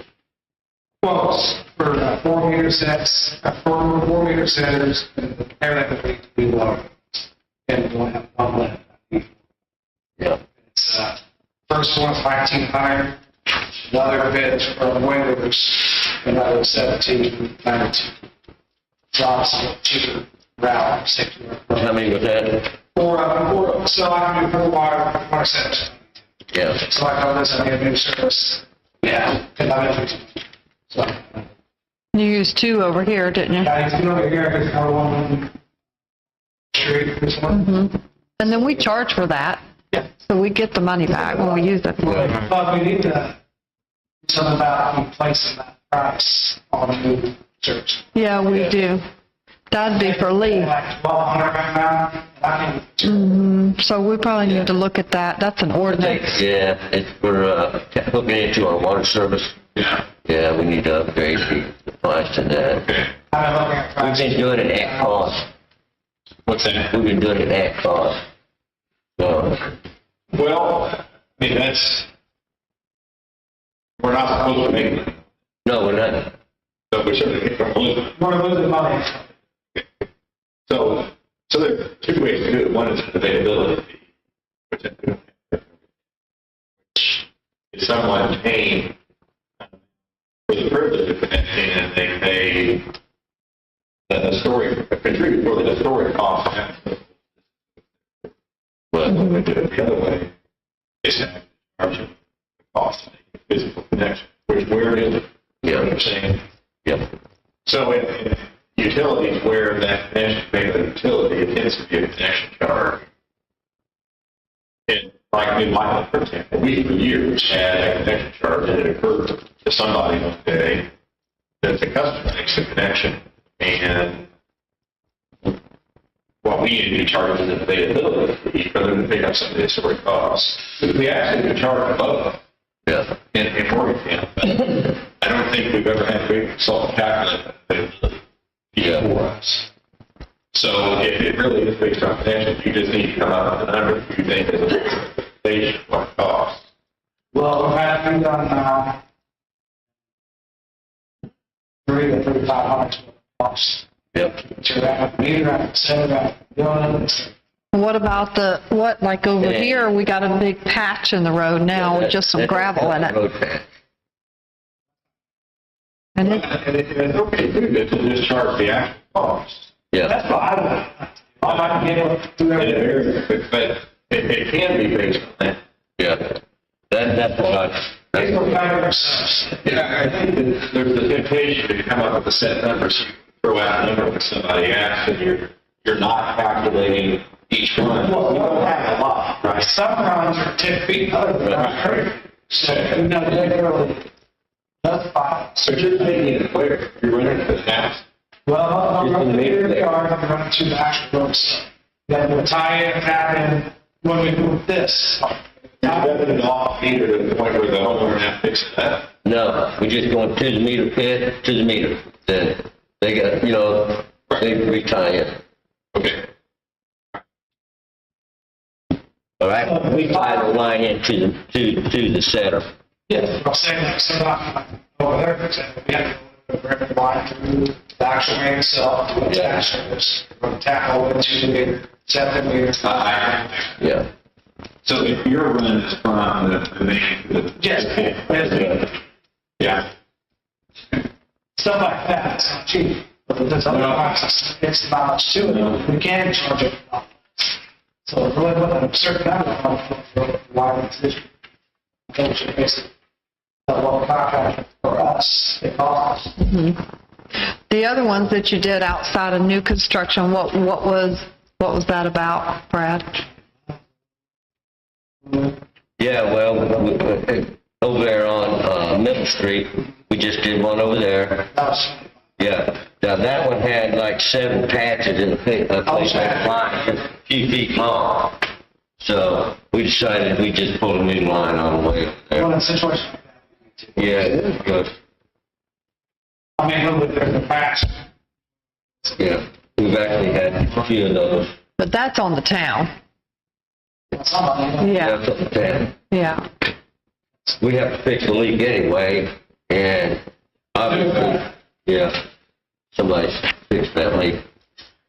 quotes for 4-meter sets, 4-meter setters, and everything that needs to be lower. And we'll have one left. Yeah. It's, first one's 1,900, the other bid from Winters, another 1,792. Drops a cheaper route, How many was that? Four, so I can do 4 wire, 4 sets. Yeah. So I know this, I need a new service. Yeah, because I'm interested. So, You used 2 over here, didn't you? I need to go over here, because I one street, this one. And then we charge for that, Yeah. so we get the money back when we use it. But we need to do something about replacing that price on the new church. Yeah, we do. That'd be for Lee. Like 1,200 right now, and I need So we probably need to look at that. That's an ordinance. Yeah, it's for, hooking into our water service. Yeah. Yeah, we need to upgrade the price to that. Okay. I've been looking at We've prices. been doing it at cost. What's that? We've been doing it at cost. So, Well, I mean, we're not supposed to make money, no, we're not. so we certainly can't lose. We're losing money. So there are 2 ways to do it. One is availability fee, which is someone paying for the privilege of connecting, and they pay the story, contribute for the story cost. But when we do it the other way, is to charge the cost of the physical connection, which we're doing. You know what I'm saying? Yeah. So in utilities where that connection is made with a utility, it tends to be a connection charge. And like in Michael, for example, we for years had a connection charge and it occurred to somebody one day that the customer makes the connection, and what we need to charge is an availability fee rather than pick up some of the historic costs. We actually can charge above Yeah. in Morgantown, but I don't think we've ever had a big consultant calculate the fee for us. So if it really is based on potential, you just need to come up with a number you think is a station what cost. Well, we've had it done now. 3 to 3,500 bucks. Yep. To wrap, meter wrap, set wrap, buildings. What about like over Yeah. here, we got a big patch in the road now with just some gravel in it. Road patch. And it, It's okay to do this, to just charge the actual cost. Yeah, That's what I would, I can get it through everything. But it can be based on that. yeah. That's what They will I, cover themselves. Yeah, I think that there's the temptation to come up with a set number, so you throw out a number when somebody asks, and you're not calculating each one. Well, we don't have a lot, right? Some runs are 10 feet, other runs are 30. So, you know, they really, that's fine. So you're taking it where? You're running to the house? Well, I'm Just running the meter the there. yard, I'm running to the actual road. So, then we'll tie in, tap in, when we move this. You're running it off meter to the point where the homeowner has to fix it up. no, we just going to the meter pit, to the meter. Then they got, they retie it. Okay. All right, we tie the line into to the center. Yes, I'm saying like, so not over there, for example, we have to bring the line through the actual main itself to attach this, we're going to tap over into the meter, set the meter. Yeah. So if your run is from the main to the. Yes, Yeah. stuff like that, it's not cheap, but there's other processes, it's knowledge to it, we can charge it. So it's really what a certain amount for why it's this. Basically, the local contract for us, it costs. the other ones that you did outside of new construction, what was that about, Brad? Yeah, well, over there on Middle Street, we just did one over there. Yeah. Now, that one had like 7 patches in a place that line, just a few feet long. So we decided we just put a new line on the way up Well, in there. a situation like that. Yeah, it's good. I mean, a little bit different patch. Yeah, we've actually had a few of those. But that's on the town. Some of them, Yeah, That's up to 10. yeah. We have to fix the leak anyway, and obviously, yeah, somebody's fixed that leak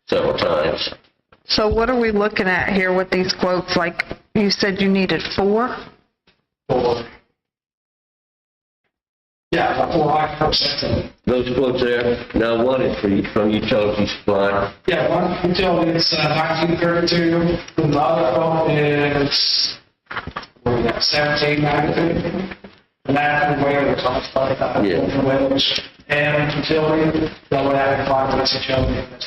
several times. So what are we looking at here with these quotes? Like, you said you needed 4? for, yeah, the 400%. Those quotes there, now one is from utility supply. Yeah, one utility is 1932, and the other one is, what we got, 1792. And that and waivers, on it's like that. Yeah. Waivers and utility, that would have to find this utility.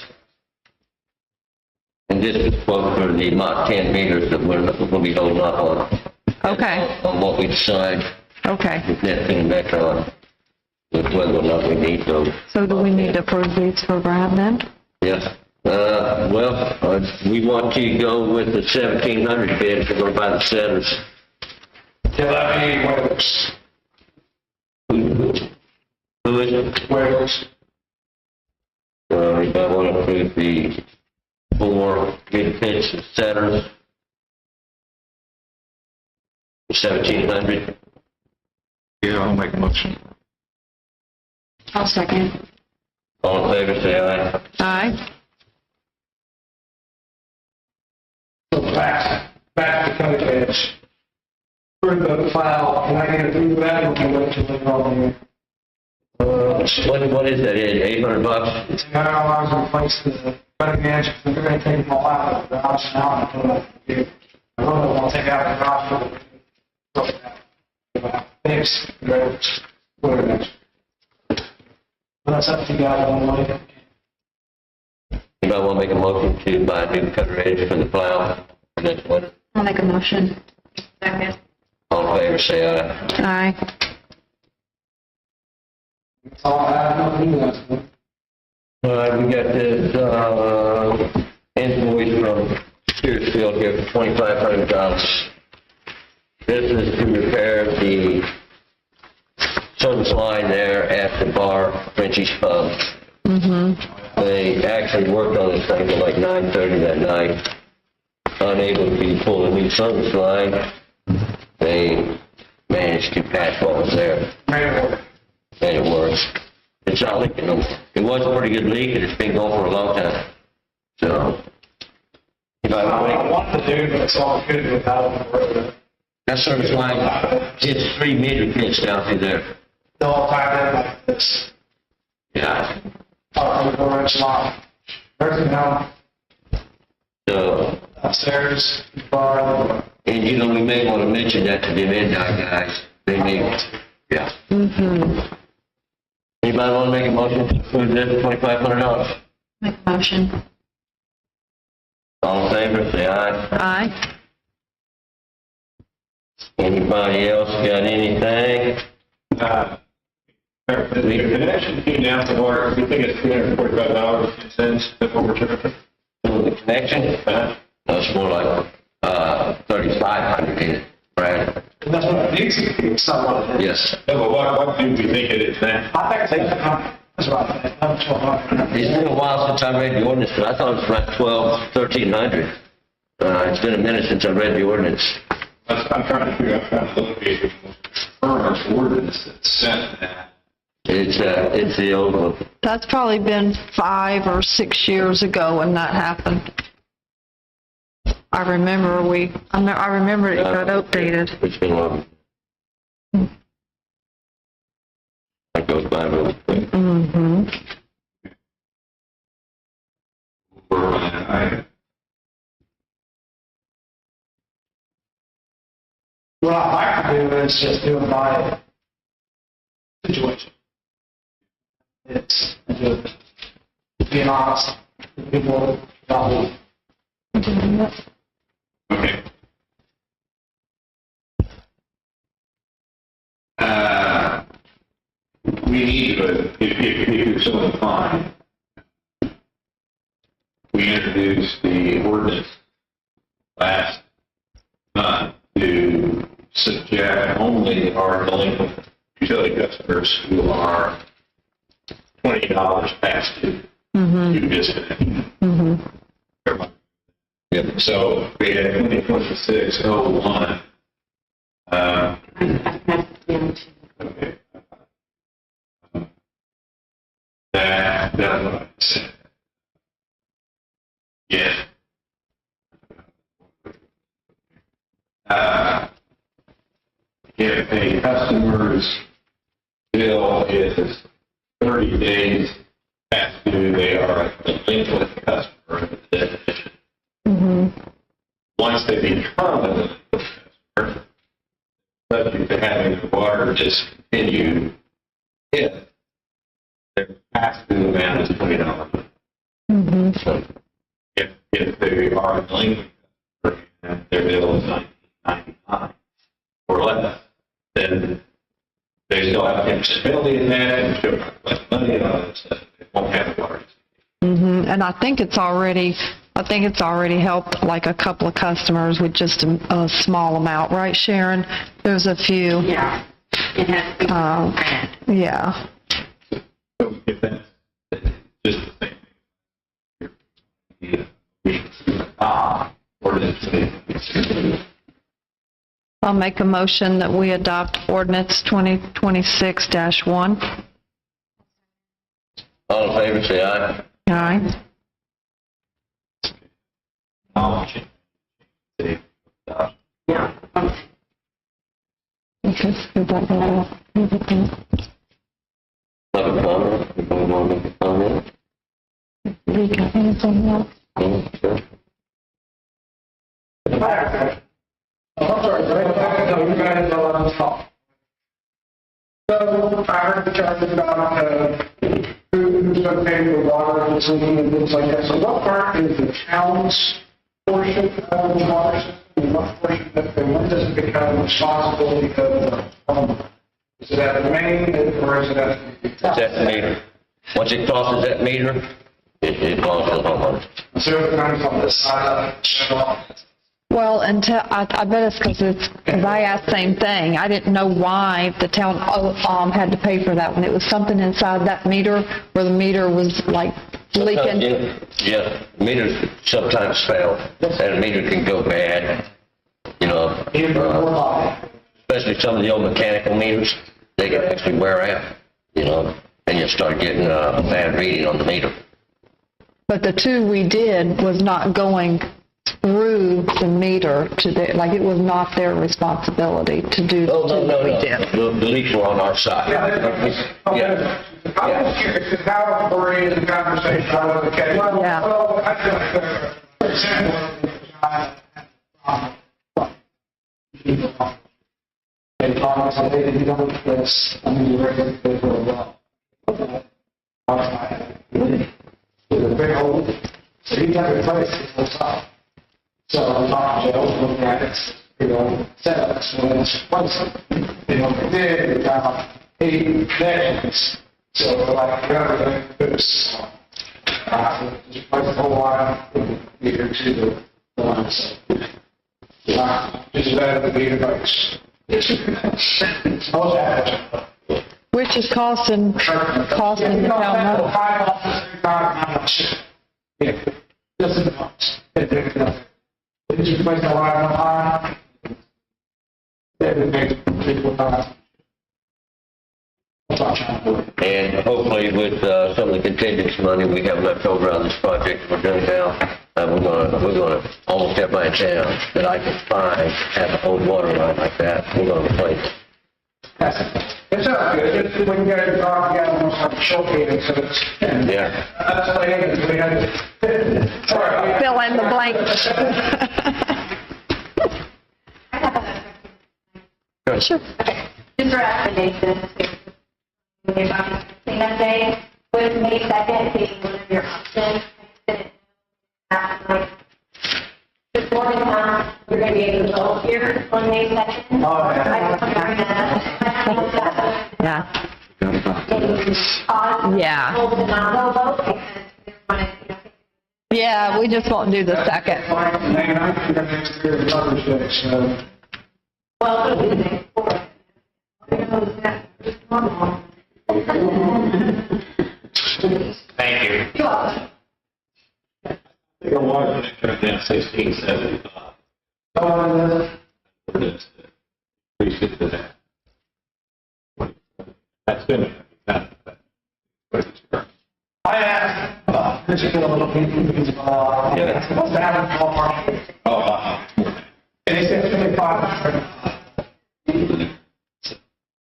And this is quote for the Mach 10 meters that we'll be holding up on. Okay, On what we decide okay. with Neptune and Metron, with whether or not we need those. So do we need to approve these for Brad then? Yes. We want you to go with the 1,700 bid if we're going to buy the centers. Yeah, that need waivers. Who is it? Waivers. You might want to approve the 4 mid pitch centers. 1,700. Yeah, I'll make a motion. I'll second. All in favor, say aye. Aye. So back to the code edge. Prove the file, and I get it through that, and we can wait till later on here. What is that, Ed? $800? It's $100 to replace the cutting edge, we're going to take them all out of the garage now and put it up. I really want to take out the garage for the fix, whatever it is. But that's up to you guys on the way. Anybody want to make a motion to buy a new cutter edge for the plow for next winter? I'll make a motion. Second. All in favor, say aye. Aye. That's all I have, nothing else. All right, we got this, invoice from Spearsfield here for $2,500. This is to repair the service line there at the bar, Frenchie's Pub. Mm-hmm. They actually worked on this thing till like 9:30 that night. Unable to pull a new service line, they managed to patch what was there. And it works. It's not leaking no more. It was a pretty good leak, and it's been going for a long time. So, you know, I want to do, but it's all good without on the road. that service line, it's 3 meter pitch down through there. They're all tied in like this. Yeah. On the 4-inch line. Everything else So, upstairs, bar, and you know, we may want to mention that to the midnight guys. They may, yeah. Mm-hmm. Anybody want to make a motion to approve this $2,500? Make a motion. All in favor, say aye. Aye. Anybody else got anything? The connection came down to water, we think it's $345.10, that's what we're charging. The connection? That's more like 3,500, right? and that's what it needs to be, it's not what it is. Yes. Yeah, but what do we think it is now? I think it's 800, that's right, that's what It's been a while since I read the ordinance, but I thought it was around 1,300. It's been a minute since I read the ordinance. I'm trying to figure out, trying to locate the current ordinance that sent that. It's the old one. That's probably been 5 or 6 years ago when that happened. I remember it got updated. It's been a while. That goes by really quick. Mm-hmm. What I'd like to do is just do it by situation. It's, being honest, people don't. Okay. We need to, if you're so inclined, we introduced the ordinance last month to subject only our delinquent utility customers who are $20 past due to disconnect. Mm-hmm. Yep. So we had 2026-01. Okay. That's what I said. Yeah. If a customer's bill is 30 days past due, they are a delinquent customer. Mm-hmm. Once they become a delinquent customer, subject to having the water discontinued, if their past due amount is $20. Mm-hmm. So if they are a delinquent customer and their bill is $19.99 or less, then they still have 10% penalty in that and still have less money on it, so they won't have the water. Mm-hmm. And I think it's already helped like a couple of customers with just a small amount, right, Sharon? There's a few. Yeah, it has to be grant. Yeah. So if that's just the same thing. Ordinance. I'll make a motion that we adopt ordinance 2026-1. All in favor, say aye. Aye. Yeah. Okay. Like a comment? Anybody want to make a comment? Lee, got anything else? Sure. I'm sorry, no, you guys don't let us talk. So, I heard the charges about, who's going to pay for water and something and things like that. So what part is the town's portion of the water system? And what portion, when does it become responsibility of the homeowner? Is it at the main, or is it at the? It's at the meter. Once it crosses that meter, it belongs to the homeowner. So it's coming from the side of it, shut off. Well, I bet it's because I asked the same thing. I didn't know why the town had to pay for that one. It was something inside that meter where the meter was like leaking. Yeah, meters sometimes fail, and a meter can go bad, you know. Especially some of the old mechanical meters, they can actually wear out, you know, and you start getting a bad reading on the meter. But the two we did was not going through the meter to the, like, it was not their responsibility to do the Oh, two that we no. did. The leaks were on our side. Yeah. I was curious, how Marie the conversation I was okay. Yeah. Well, I feel like, for example, They promised that they didn't do this, I mean, you're ready to pay for a while. With a big hole, so you got to replace it for top. So I'm not jail, looking at it, you know, set up, so it's replaced. You know, they did, they got 8 connections. So like, you gotta fix, just replace the whole line, meter to the line, so. Just better to be advice. Which is costing the town money. Yeah, doesn't cost. If you replace the line on high, then it makes people die. And hopefully with some of the contingency money we have left over on this project we're doing now, we're gonna almost every town that I can find have an old water line like that. We're gonna replace it. It's not good, it's when you guys are talking, you almost like showcasing, so it's, Yeah. that's the way it is, we had to. Sorry. Fill in the blanks. Sure. Just for explanation, cleanup day was May 2nd, being one of your options. With Morgantown, you're going to be able to go here on May 2nd. Oh, yeah. Yeah. Yeah. Yeah, we just won't do the second. Man, I think I'm next year is Mother's Day, so. Well, it'll be the next four. Thank you. You're welcome. Your water turn down 1675. Ordinance that increased it to that. That's been I asked, this is a little bit, because, what's the average ballpark? Oh, wow. And they said 25.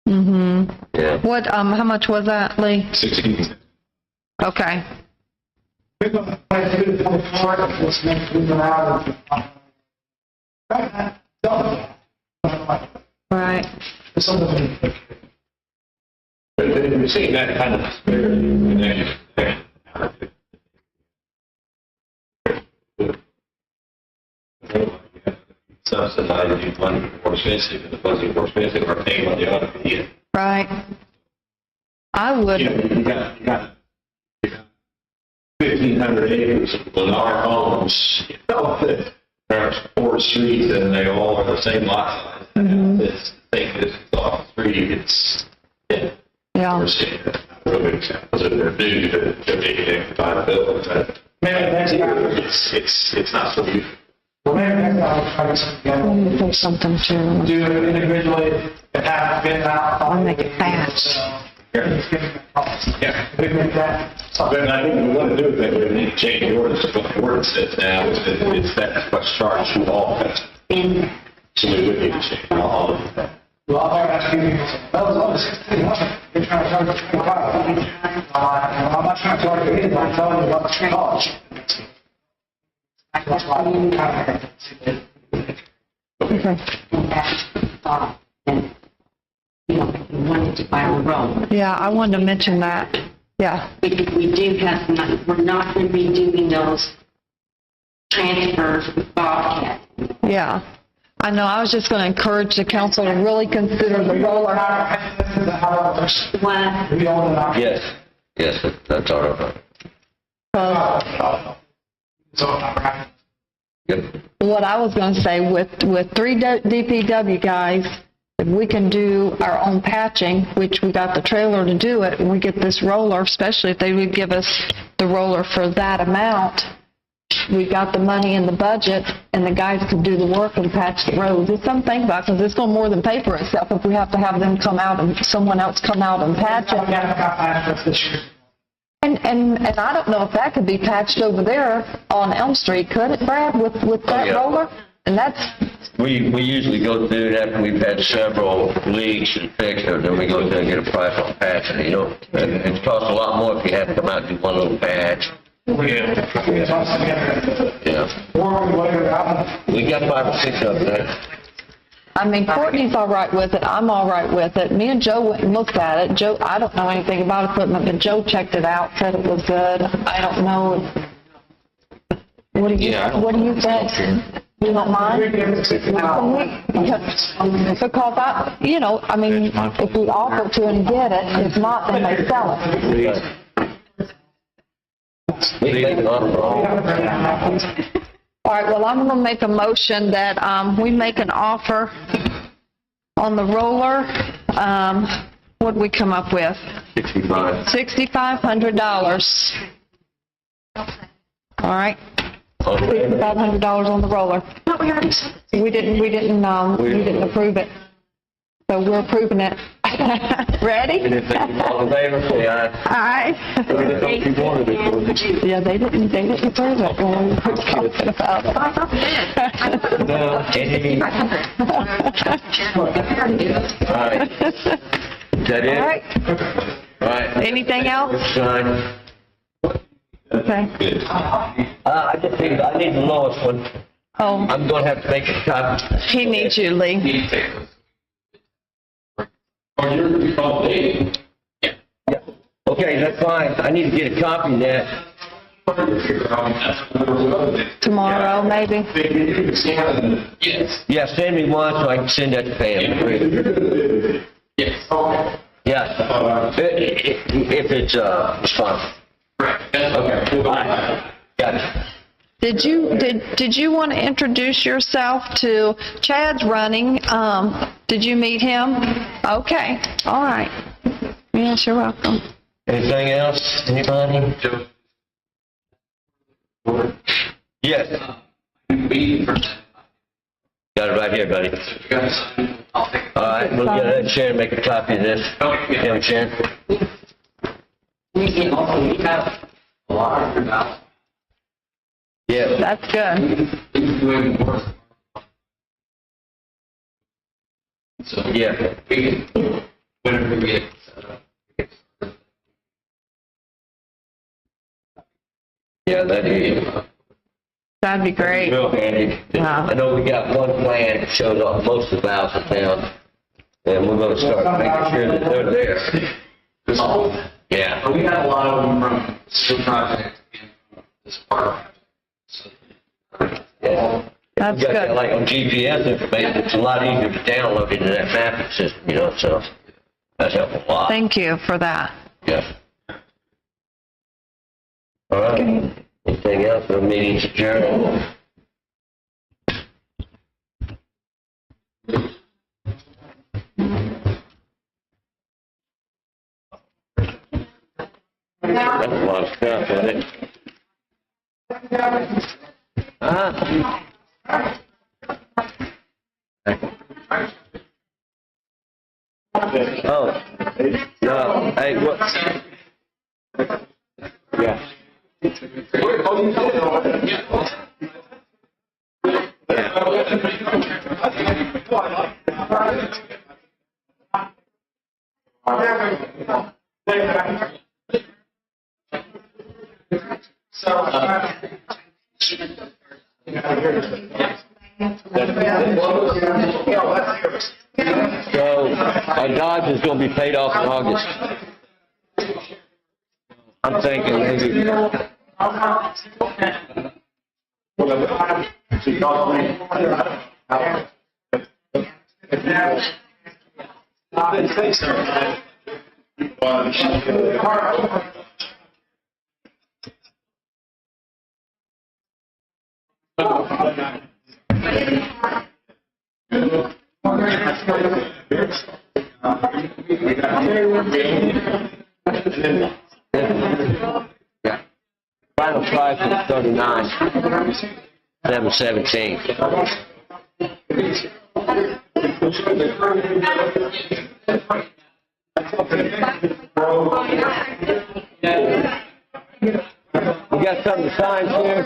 Mm-hmm. Yeah. What, how much was that, Lee? 16. Okay. We're going to play 224, let's make it out of. Right. Something. But we've seen that kind of disparity in that. Subsidizing one more expensive, and the ones more expensive are paying on the other. Yeah. Right. I would. You got 1,500 acres of our homes, you know, that are 4 streets and they all are the same lot size. It's, think this is off the street, it's, Yeah. we're seeing really examples of their due to make it by buildings. It's not so easy. Well, maybe next time I'll try to Let me say something too. do it individually and have it been out. I'll make it fast. Yeah. We make that. But I think we want to do it, but we need to change the ordinance. What the ordinance says now is that it's that's what's charged to all customers. So we would need to change all of that. Well, I'll ask you, that was on the 16th, you're trying to charge us 25. I'm not trying to charge you anything, I'm telling you about the cost. That's why I'm kind of. Okay. You know, we wanted to buy a road. Yeah, I wanted to mention that. Yeah. Because we do have some money, we're not going to be doing those transfers with Bobcat. Yeah. I know, I was just going to encourage the council to really consider the roller. One, Yes. Yes, that's all right. Yep. What I was going to say, with 3 DPW guys, if we can do our own patching, which we got the trailer to do it, and we get this roller, especially if they would give us the roller for that amount, we got the money in the budget, and the guys could do the work and patch the roads. It's something to think about, because it's going to more than pay for itself if we have to have them come out and someone else come out and patch We it. got patched this year. And I don't know if that could be patched over there on Elm Street, could it, Brad, with that yeah. roller? And that's, We usually go through it after we've had several leaks and fixed it, then we go through and get a price on patching it, you know? And it costs a lot more if you have to come out and do one little patch. It's also together. Yeah. Or whatever, We got 5 or 6 up there. I mean, Courtney's all right with it, I'm all right with it. Me and Joe went and looked at it. Joe, I don't know anything about equipment, but Joe checked it out, said it was good. I don't know. What do you think? You don't mind? Because I, you know, I mean, if we offer to and get it, if not, then they sell it. We make an offer on it. All right, well, I'm going to make a motion that we make an offer on the roller. What did we come up with? $65. $6,500. All right, Okay. $6,500 on the roller. We didn't approve it. So we're approving it. Ready? All in favor, say aye. Aye. Yeah, they didn't approve it when we were talking about it. No, any, all right. Is that it? All right. All right. Anything else? Sign. Okay. I just need, I need the lowest one. Oh, I'm gonna have to make a copy. he needs you, Lee. Okay, that's fine. I need to get a copy of that. Tomorrow, maybe? Yeah, send me one so I can send that to Pam. Yeah. If it's, responsive. Okay. All right. Got it. Did you want to introduce yourself to Chad's running? Did you meet him? Okay, all right. Yes, you're welcome. Anything else? Anybody? Yes. Got it right here, buddy. All right, we'll get that Sharon, make a copy of this. Yeah, Sharon. Yeah. That's good. Yeah. Yeah, that'd be That'd be great. real handy. Wow. I know we got one plan that shows off most of the valves in town, and we're gonna start making sure that they're there. Yeah. We have a lot of them from school project and this park. Yeah. That's We got that good. like on GPS information, it's a lot easier to download into that mapping system, you know, so that's helpful a lot. Thank you for that. Yeah. All right. Anything else? The meeting's adjourned. That's a lot of stuff, isn't it? Oh, no, hey, what? Yeah. So, our Dodge is gonna be paid off in August. I'm thinking maybe. 29, 7/17. You got something to sign, Tim?